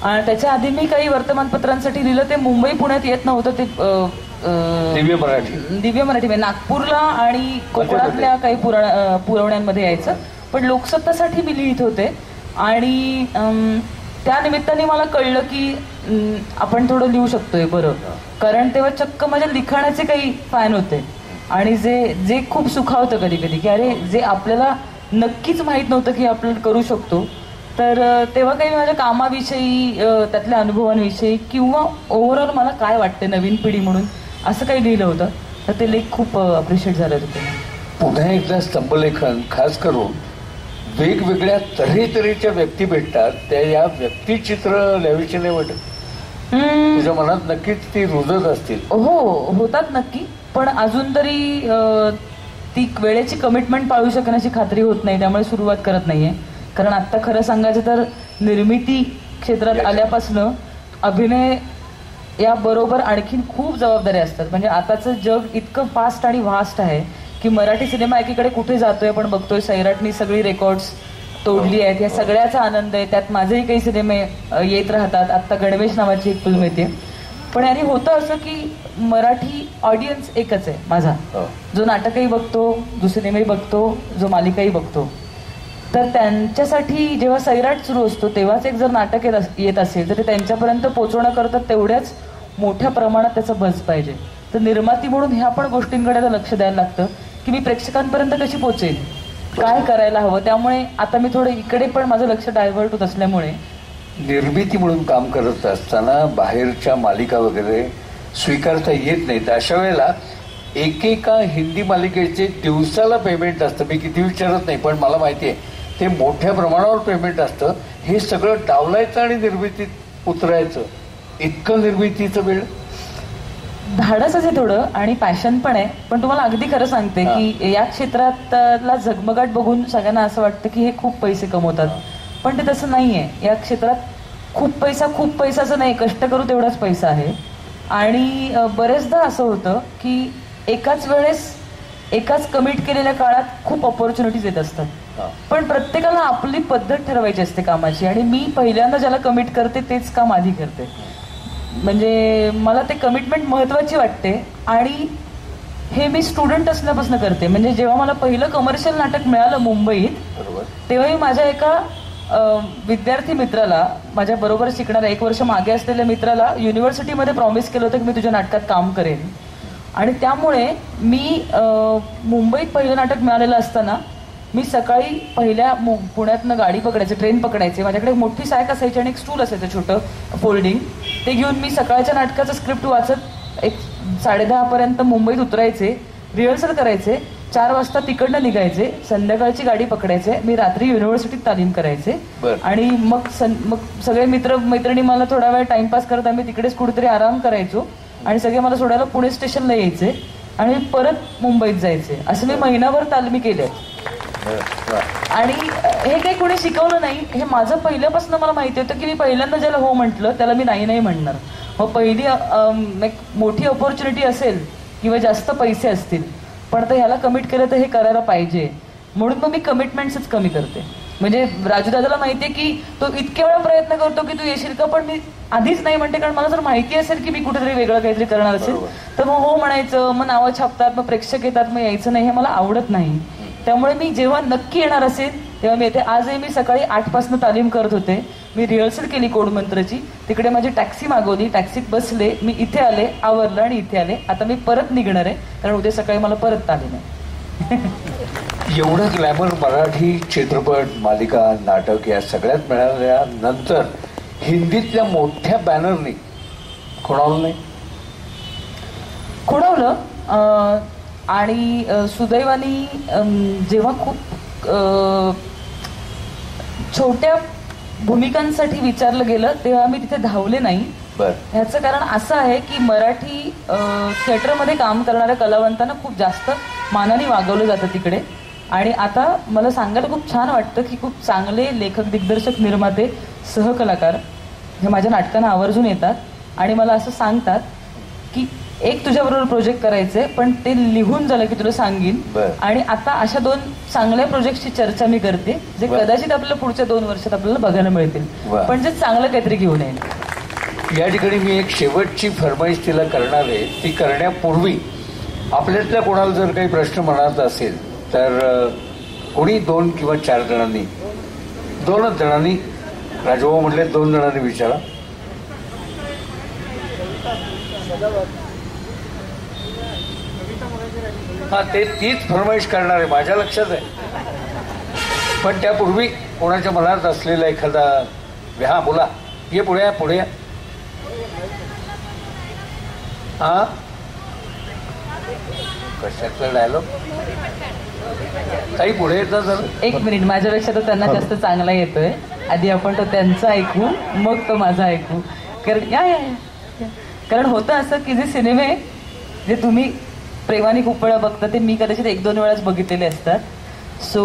आणि त्याच्या आधी मी काही वर्तमानपत्रांसाठी लिहिलं. ते मुंबई पुण्यात येत नव्हतं, ते दिव्य मराठी नागपूरला आणि कोकणातल्या काही पुरवण्यांमध्ये यायचं. पण लोकसत्तासाठी मी लिहित होते आणि त्या निमित्ताने मला कळलं की आपण थोडं लिहू शकतोय बरं, कारण तेव्हा चक्क माझ्या लिखाणाचे काही फॅन होते आणि जे खूप सुखावतं कधी कधी की अरे जे आपल्याला नक्कीच माहीत नव्हतं की आपण करू शकतो. तर तेव्हा काही माझ्या कामाविषयी, त्यातल्या अनुभवांविषयी किंवा ओव्हरऑल मला काय वाटतं नवीन पिढी म्हणून असं काही लिहिलं होतं. तर ते लेख खूप अप्रिशिएट झाले होते. पुन्हा एकदा स्तंभलेखन खास करून वेगवेगळ्या तऱ्हेतऱ्हेच्या व्यक्ती भेटतात, त्या या व्यक्तिचित्र लिहावीची नाही वाटत? तुझ्या मनात नक्कीच ती रुजत असतील. हो होतात नक्की, पण अजून तरी ती वेळेची कमिटमेंट पाळू शकण्याची खात्री होत नाही, त्यामुळे सुरुवात करत नाहीये. कारण आता खरं सांगायचं तर निर्मिती क्षेत्रात आल्यापासनं अभिनय याबरोबर आणखीन खूप जबाबदाऱ्या असतात. म्हणजे आताचं जग इतकं फास्ट आणि व्हास्ट आहे की मराठी सिनेमा एकीकडे कुठे जातोय आपण बघतोय. सैराटनी सगळी रेकॉर्ड्स तोडली आहेत, या सगळ्याचा आनंद आहे. त्यात माझेही काही सिनेमे येत राहतात. आत्ता गणवेश नावाची एक फिल्म येते. पण याने होतं असं की मराठी ऑडियन्स एकच आहे माझा, जो नाटकही बघतो, जो सिनेमाही बघतो, जो मालिकाही बघतो. तर त्यांच्यासाठी जेव्हा सैराट सुरू असतो तेव्हाच एक जर नाटक येत असेल तर ते त्यांच्यापर्यंत पोहोचवण्याकरता तेवढ्याच मोठ्या प्रमाणात त्याचा बस पाहिजे. तर निर्माती म्हणून ह्या पण गोष्टींकडे लक्ष द्यायला लागतं की मी प्रेक्षकांपर्यंत कशी पोहोचेल, काय करायला हवं. त्यामुळे आता मी थोडं इकडे पण माझं लक्ष डायव्हर्ट होत असल्यामुळे निर्मिती म्हणून काम करत असताना बाहेरच्या मालिका वगैरे स्वीकारता येत नाहीत. अशा वेळेला एकेका हिंदी मालिकेचे दिवसाला पेमेंट असतं. मी किती विचारत नाही, पण मला माहिती आहे ते मोठ्या प्रमाणावर पेमेंट असतं. हे सगळं डावलायचं आणि निर्मितीत उतरायचं, इतकं निर्मितीचं वेळ धाडसच आहे थोडं आणि पॅशन पण आहे. पण तुम्हाला अगदी खरं सांगते की या क्षेत्रातला झगमगाट बघून सगळ्यांना असं वाटतं की हे खूप पैसे कमवतात, पण ते तसं नाहीये. या क्षेत्रात खूप पैसाचं नाही, कष्ट करू तेवढाच पैसा आहे. आणि बरेचदा असं होतं की एकाच वेळेस एकाच कमिट केलेल्या काळात खूप ऑपॉर्च्युनिटीज येत असतात. पण प्रत्येकाला आपली पद्धत ठरवायची असते कामाची, आणि मी पहिल्यांदा ज्याला कमिट करते तेच काम आधी करते. म्हणजे मला ते कमिटमेंट महत्वाची वाटते आणि हे मी स्टुडंट असल्यापासून करते. म्हणजे जेव्हा मला पहिलं कमर्शियल नाटक मिळालं मुंबईत, तेव्हा मी माझ्या एका विद्यार्थी मित्राला, माझ्या बरोबर शिकणाऱ्या 1 वर्ष मागे असलेल्या मित्राला युनिव्हर्सिटीमध्ये प्रॉमिस केलं होतं की मी तुझ्या नाटकात काम करेन. आणि त्यामुळे मी मुंबईत पहिलं नाटक मिळालेलं असताना मी सकाळी पहिल्या पुण्यातनं गाडी पकडायचे, ट्रेन पकडायचे. माझ्याकडे मोठी सॅक असायची आणि एक स्टूल असायचं छोटं फोल्डिंग. ते घेऊन मी सकाळच्या नाटकाचं स्क्रिप्ट वाचत 10:30 पर्यंत मुंबईत उतरायचे, रिहर्सल करायचे, 4 वाजता तिकडनं निघायचे, संध्याकाळची गाडी पकडायचे. मी रात्री युनिव्हर्सिटीत तालीम करायचे आणि मग सगळे मित्र मैत्रिणी मला थोडा वेळ टाइमपास करत आम्ही तिकडेच कुठेतरी आराम करायचो आणि सगळे मला सोडायला पुणे स्टेशनला यायचे आणि परत मुंबईत जायचे. असं मी महिनाभर तालमी केले. आणि हे काही कोणी शिकवलं नाही, हे माझं पहिल्यापासून मला माहिती होतं की मी पहिल्यांदा ज्याला हो म्हटलं त्याला मी नाही म्हणणार. मग पहिली मोठी ऑपॉर्च्युनिटी असेल किंवा जास्त पैसे असतील, पण आता ह्याला कमिट केलं तर हे करायला पाहिजे, म्हणून मग मी कमिटमेंट्सच कमी करते. म्हणजे राजूदादाला माहितीये की तो इतके वेळा प्रयत्न करतो की तू येशील का, पण मी आधीच नाही म्हणते. कारण मला जर माहिती असेल की मी कुठेतरी वेगळं काहीतरी करणार असेल तर मग हो म्हणायचं, मग नावं छापतात, मग प्रेक्षक येतात, मग यायचं नाही, हे मला आवडत नाही. त्यामुळे मी जेव्हा नक्की येणार असेल तेव्हा मी येते. आजही मी सकाळी 8 पासून तालीम करत होते. मी रिहर्सल केली कोड मंत्रची, तिकडे माझी टॅक्सी मागवली, टॅक्सीत बसले, मी इथे आले, आवरलं आणि इथे आले. आता मी परत निघणार आहे कारण उद्या सकाळी मला परत तालीम आहे. एवढं ग्लॅमर मराठी चित्रपट, मालिका, नाटक या सगळ्यात मिळाल्यानंतर हिंदीतल्या मोठ्या बॅनरनी खुणावलं नाही? खुणावलं. आणि सुदैवाने जेव्हा खूप छोट्या भूमिकांसाठी विचारलं गेलं तेव्हा मी तिथे धावले नाही. बर. ह्याचं कारण असं आहे की मराठी थिएटरमध्ये काम करणाऱ्या कलावंतांना खूप जास्त मानाने वागवलं जातं तिकडे. आणि आता मला सांगायला खूप छान वाटतं की खूप चांगले लेखक, दिग्दर्शक, निर्माते, सहकलाकार हे माझ्या नाटकांना आवर्जून येतात आणि मला असं सांगतात की एक तुझ्याबरोबर प्रोजेक्ट करायचंय, पण ते लिहून झालं की तुला सांगीन. आणि आता अशा 2 चांगल्या प्रोजेक्टची चर्चा मी करते जे कदाचित आपल्याला पुढच्या 2 वर्षात आपल्याला बघायला मिळतील, पण जे चांगलं काहीतरी घेऊन येईल. या ठिकाणी मी एक शेवटची फरमाईश तिला करणार आहे. ती करण्यापूर्वी आपल्यातल्या कोणाला जर काही प्रश्न मनात असेल तर कोणी 2 किंवा 4 जणांनी, 2च जणांनी, राजभाऊ म्हटले 2 जणांनी विचारा. हा, तीच फरमाईश करणार आहे, माझ्या लक्षात आहे. पण त्यापूर्वी कोणाच्या मनात असलेला एखादा, हा बोला, ये पुढे पुढे. हा, कशातला डायलॉग? काही पुढे येतात जर. 1 मिनिट, माझ्यापेक्षा तो त्यांना जास्त चांगला येतोय. आधी आपण तो त्यांचा ऐकू, मग तो माझा ऐकू. कारण होतं असं की जे सिनेमे जे तुम्ही प्रेमाने खूप वेळा बघता ते मी कदाचित 1-2 वेळाच बघितलेले असतात. सो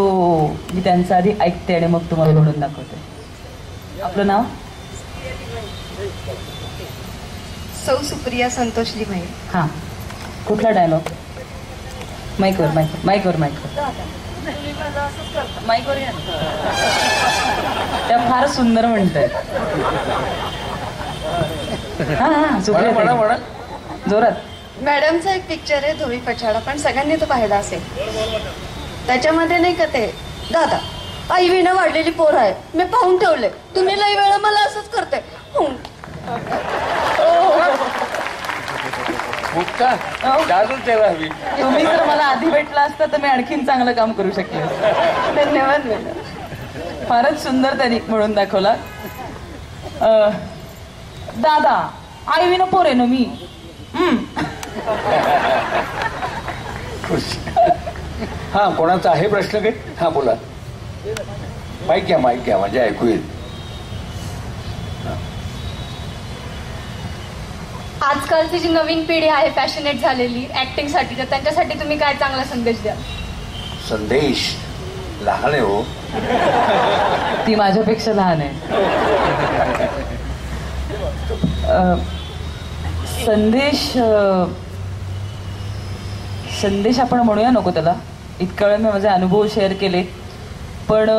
मी त्यांचा आधी ऐकते आणि मग तुम्हाला घडून दाखवते. आपलं नाव? सौ सुप्रिया संतोषली भाई. हां, कुठला डायलॉग? माईकवर माईकवर या. त्या फार सुंदर म्हणतात. हा, सुप्रिया जोरात. मॅडमचा एक पिक्चर आहे धोबी पछाडा, पण सगळ्यांनी तो पाहिला असेल. त्याच्यामध्ये नाही का ते, दादा आई विना वाढलेली पोर आहे, मी पाहून ठेवले, तुम्ही लई वेळा मला असंच करते. तुम्ही जर मला आधी भेटला असता तर मी आणखीन चांगलं काम करू शकले. धन्यवाद मॅडम. फारच सुंदर त्यांनी म्हणून दाखवला. दादा आई विना पोर आहे ना मी. हा, कोणाचा आहे प्रश्न काही? हा बोला. माईक घ्या म्हणजे ऐकू येईल. आजकालची जी नवीन पिढी आहे पॅशनेट झालेली ऍक्टिंगसाठी, तर त्यांच्यासाठी तुम्ही काय चांगला संदेश द्या? संदेश लहान आहे हो. ती माझ्यापेक्षा लहान आहे. संदेश आपण म्हणूया नको त्याला. इतका वेळ मी माझे अनुभव शेअर केले, पण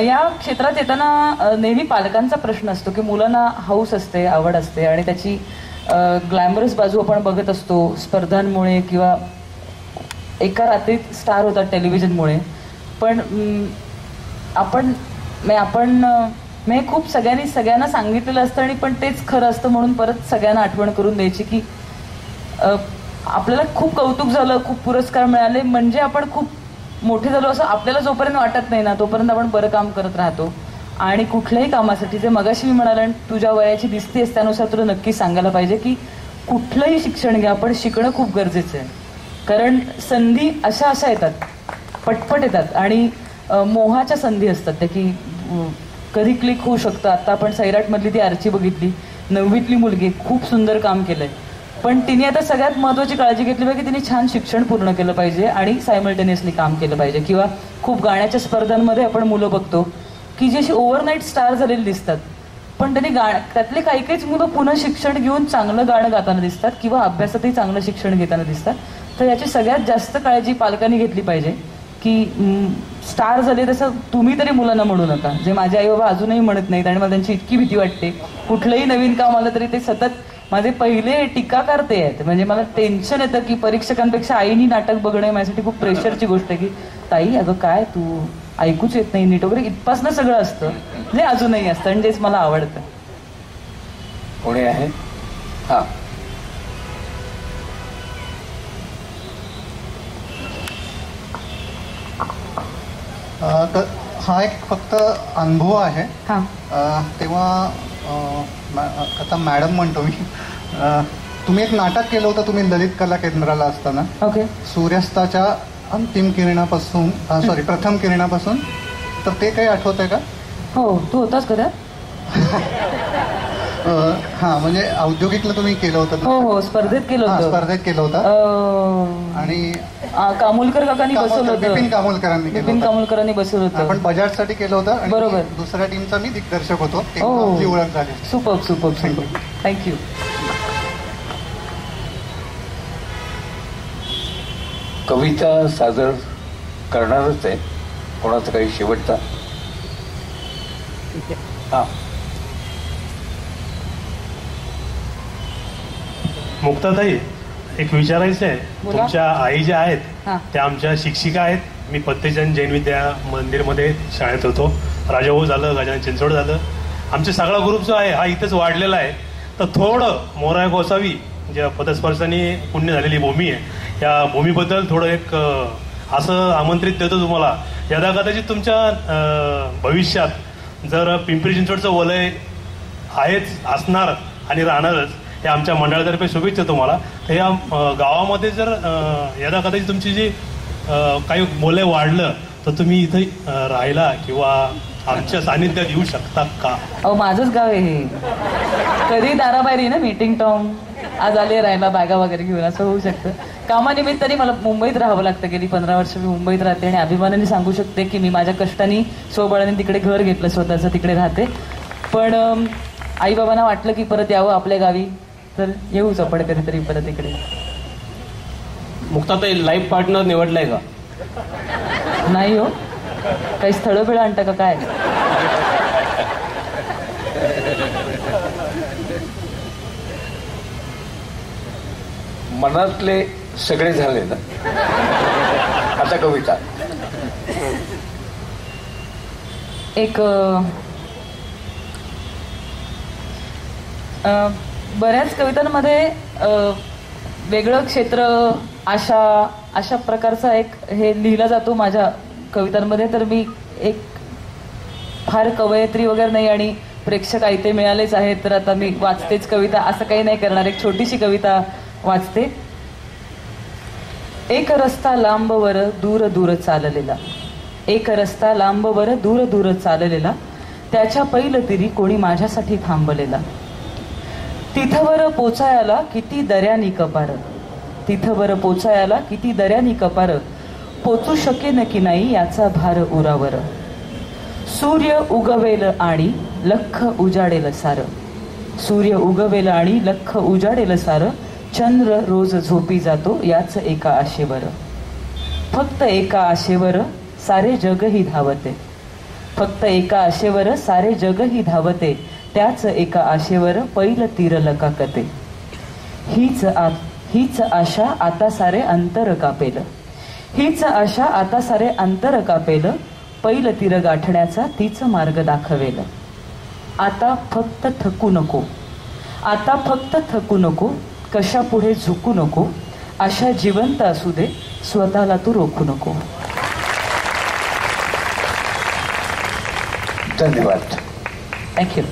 या क्षेत्रात येताना नेहमी पालकांचा प्रश्न असतो की मुलांना हौस असते, आवड असते आणि त्याची ग्लॅमरस बाजू आपण बघत असतो स्पर्धांमुळे किंवा एका रात्रीत स्टार होतात टेलिव्हिजनमुळे. पण आपण खूप सगळ्यांना सांगितलेलं असतं आणि पण तेच खरं असतं म्हणून परत सगळ्यांना आठवण करून द्यायची की आपल्याला खूप कौतुक झालं, खूप पुरस्कार मिळाले म्हणजे आपण खूप मोठे झालो असं आपल्याला जोपर्यंत वाटत नाही ना तोपर्यंत आपण बरं काम करत राहतो. आणि कुठल्याही कामासाठी जे मगाशी मी म्हणाले तुझ्या वयाची दिसतेस त्यानुसार तुला नक्की सांगायला पाहिजे की कुठलंही शिक्षण घ्या, पण शिकणं खूप गरजेचं आहे. कारण संधी अशा येतात, पटपट येतात आणि मोहाच्या संधी असतात त्या की कधी क्लिक होऊ शकतं. आता आपण सैराटमधली ती आर्ची बघितली, 9वीतली मुलगी, खूप सुंदर काम केलंय, पण तिने आता सगळ्यात महत्त्वाची काळजी घेतली पाहिजे की तिने छान शिक्षण पूर्ण केलं पाहिजे आणि सायमल्टेनियसली काम केलं पाहिजे. किंवा खूप गाण्याच्या स्पर्धांमध्ये आपण मुलं बघतो की जी अशी ओव्हरनाईट स्टार झालेली दिसतात, पण त्यांनी त्यातले काही काहीच मुलं पुन्हा शिक्षण घेऊन चांगलं गाणं गाताना दिसतात किंवा अभ्यासातही चांगलं शिक्षण घेताना दिसतात. तर याची सगळ्यात जास्त काळजी पालकांनी घेतली पाहिजे की स्टार झाले तसं तुम्ही तरी मुलांना म्हणू नका, जे माझे आई बाबा अजूनही म्हणत नाहीत. आणि मला त्यांची इतकी भीती वाटते, कुठलंही नवीन काम आलं तरी ते सतत माझे पहिले टीकाकार ते आहेत. म्हणजे मला टेन्शन येतं की परीक्षकांपेक्षा आईनी नाटक बघणं माझ्यासाठी खूप प्रेशरची गोष्ट आहे की ताई अगं काय तू ऐकूच येत नाही नीट वगैरे, इथपासनं सगळं असतं, म्हणजे अजूनही असतं आणि तेच मला आवडतं. कोणी आहे? हा, हा एक फक्त अनुभव आहे. तेव्हा आता मॅडम म्हणतो मी, तुम्ही एक नाटक केलं होतं तुम्ही ललित कला केंद्राला असताना. ओके. सूर्यास्ताच्या अंतिम किरणापासून प्रथम किरणापासून, तर ते काही आठवत आहे का? हो, तू होतास का? हा म्हणजे औद्योगिकला तुम्ही केलं होतं हो हो, स्पर्धेत केलं हा, होतं. स्पर्धेत केलं होतं. आणि कामोलकर काकांनी बसवलं होतं. बिपिन कामोलकरांनी केलं बिपिन होतं. कामोलकरांनी बसवलं होतं. आपण बजाजसाठी केलं होतं आणि बरोबर. दुसऱ्या टीमचा मी दिग्दर्शक होतो. आपली ओळख झाली. Super super super, thank you. कविता सादर करणारच आहे. कोणाचा काही शेवटचा? हा, मुक्ताताई, एक विचारायचं आहे. बोला. तुमच्या आई ज्या आहेत हा. त्या आमच्या शिक्षिका आहेत. मी पत्तेचंद जैन विद्या मंदिरमध्ये शाळेत होतो. राजाभाऊ झालं, गजानन चिंचवड झालं, आमचा सगळा ग्रुप जो आहे हा इथंच वाढलेला आहे. तर थोडं मोराया गोसावी ज्या पदस्पर्शाने पुण्य झालेली भूमी आहे, या भूमीबद्दल थोडं एक असं आमंत्रित देतो तुम्हाला. यदा कदाचित तुमच्या भविष्यात जर पिंपरी चिंचवडचं वलय आहेच, असणार आणि राहणारच, हे आमच्या मंडळातर्फे शुभेच्छा तुम्हाला. तर या गावामध्ये जर यदा कदाचित तुमची जी काही वलय वाढलं तर तुम्ही इथे राहायला किंवा आमच्या सानिध्यात येऊ शकता का? अहो, माझंच गाव आहे हे. कधी दाराबाहेर ना मीटिंग टाऊन, आज आले राहायला बॅगा वगैरे घेऊन, असं होऊ शकतं. कामानिमित्ताने मला मुंबईत राहावं लागतं. गेली 15 वर्ष मी मुंबईत राहते आणि अभिमानाने सांगू शकते की मी माझ्या कष्टाने स्वबळाने तिकडे घर घेतलं स्वतःचं, तिकडे राहते. पण आई बाबांना वाटलं की परत यावं आपल्या गावी, तर येऊच आपण कधीतरी परत इकडे. मुक्ताताई, लाईफ पार्टनर निवडलाय का? नाही हो, काही स्थळं बिळं आणता का काय? मनातले सगळे झाले ना. आता कविता. एक बऱ्याच कवितांमध्ये वेगळं क्षेत्र, अशा प्रकारचा एक हे लिहिला जातो माझ्या कवितांमध्ये. तर मी एक फार कवयित्री वगैरे नाही आणि प्रेक्षक आयते मिळालेच आहेत, तर आता मी वाचतेच कविता, असं काही नाही करणार. एक छोटीशी कविता वाचते. एक रस्ता लांबवर दूर दूर चाललेला, एक रस्ता लांबवर दूर दूर चाललेला, त्याच्या पैलतीरी कोणी माझ्यासाठी थांबलेला. तिथवर पोचायला किती दऱ्यानी कपार, तिथवर पोचायला किती दऱ्यानी कपार, पोचू शकेन की नाही याचा भार उरावर. सूर्य उगवेल आणि लख उजाडेल सार, सूर्य उगवेल आणि लख उजाडेल सार, चंद्र रोज झोपी जातो याच एका आशेवर. फक्त एका आशेवर सारे जगही धावते, फक्त एका आशेवर सारे जगही धावते, त्याच एका आशेवर पैल तीर लकाकते. हीच आशा आता सारे अंतर कापेल, हीच आशा आता सारे अंतर कापेल, पैल तीर गाठण्याचा तीच मार्ग दाखवेल. आता फक्त थकू नको, आता फक्त थकू नको, कशा पुढे झुकू नको, आशा जिवंत असू दे, स्वतःला तू रोखू नको. धन्यवाद. थँक्यू.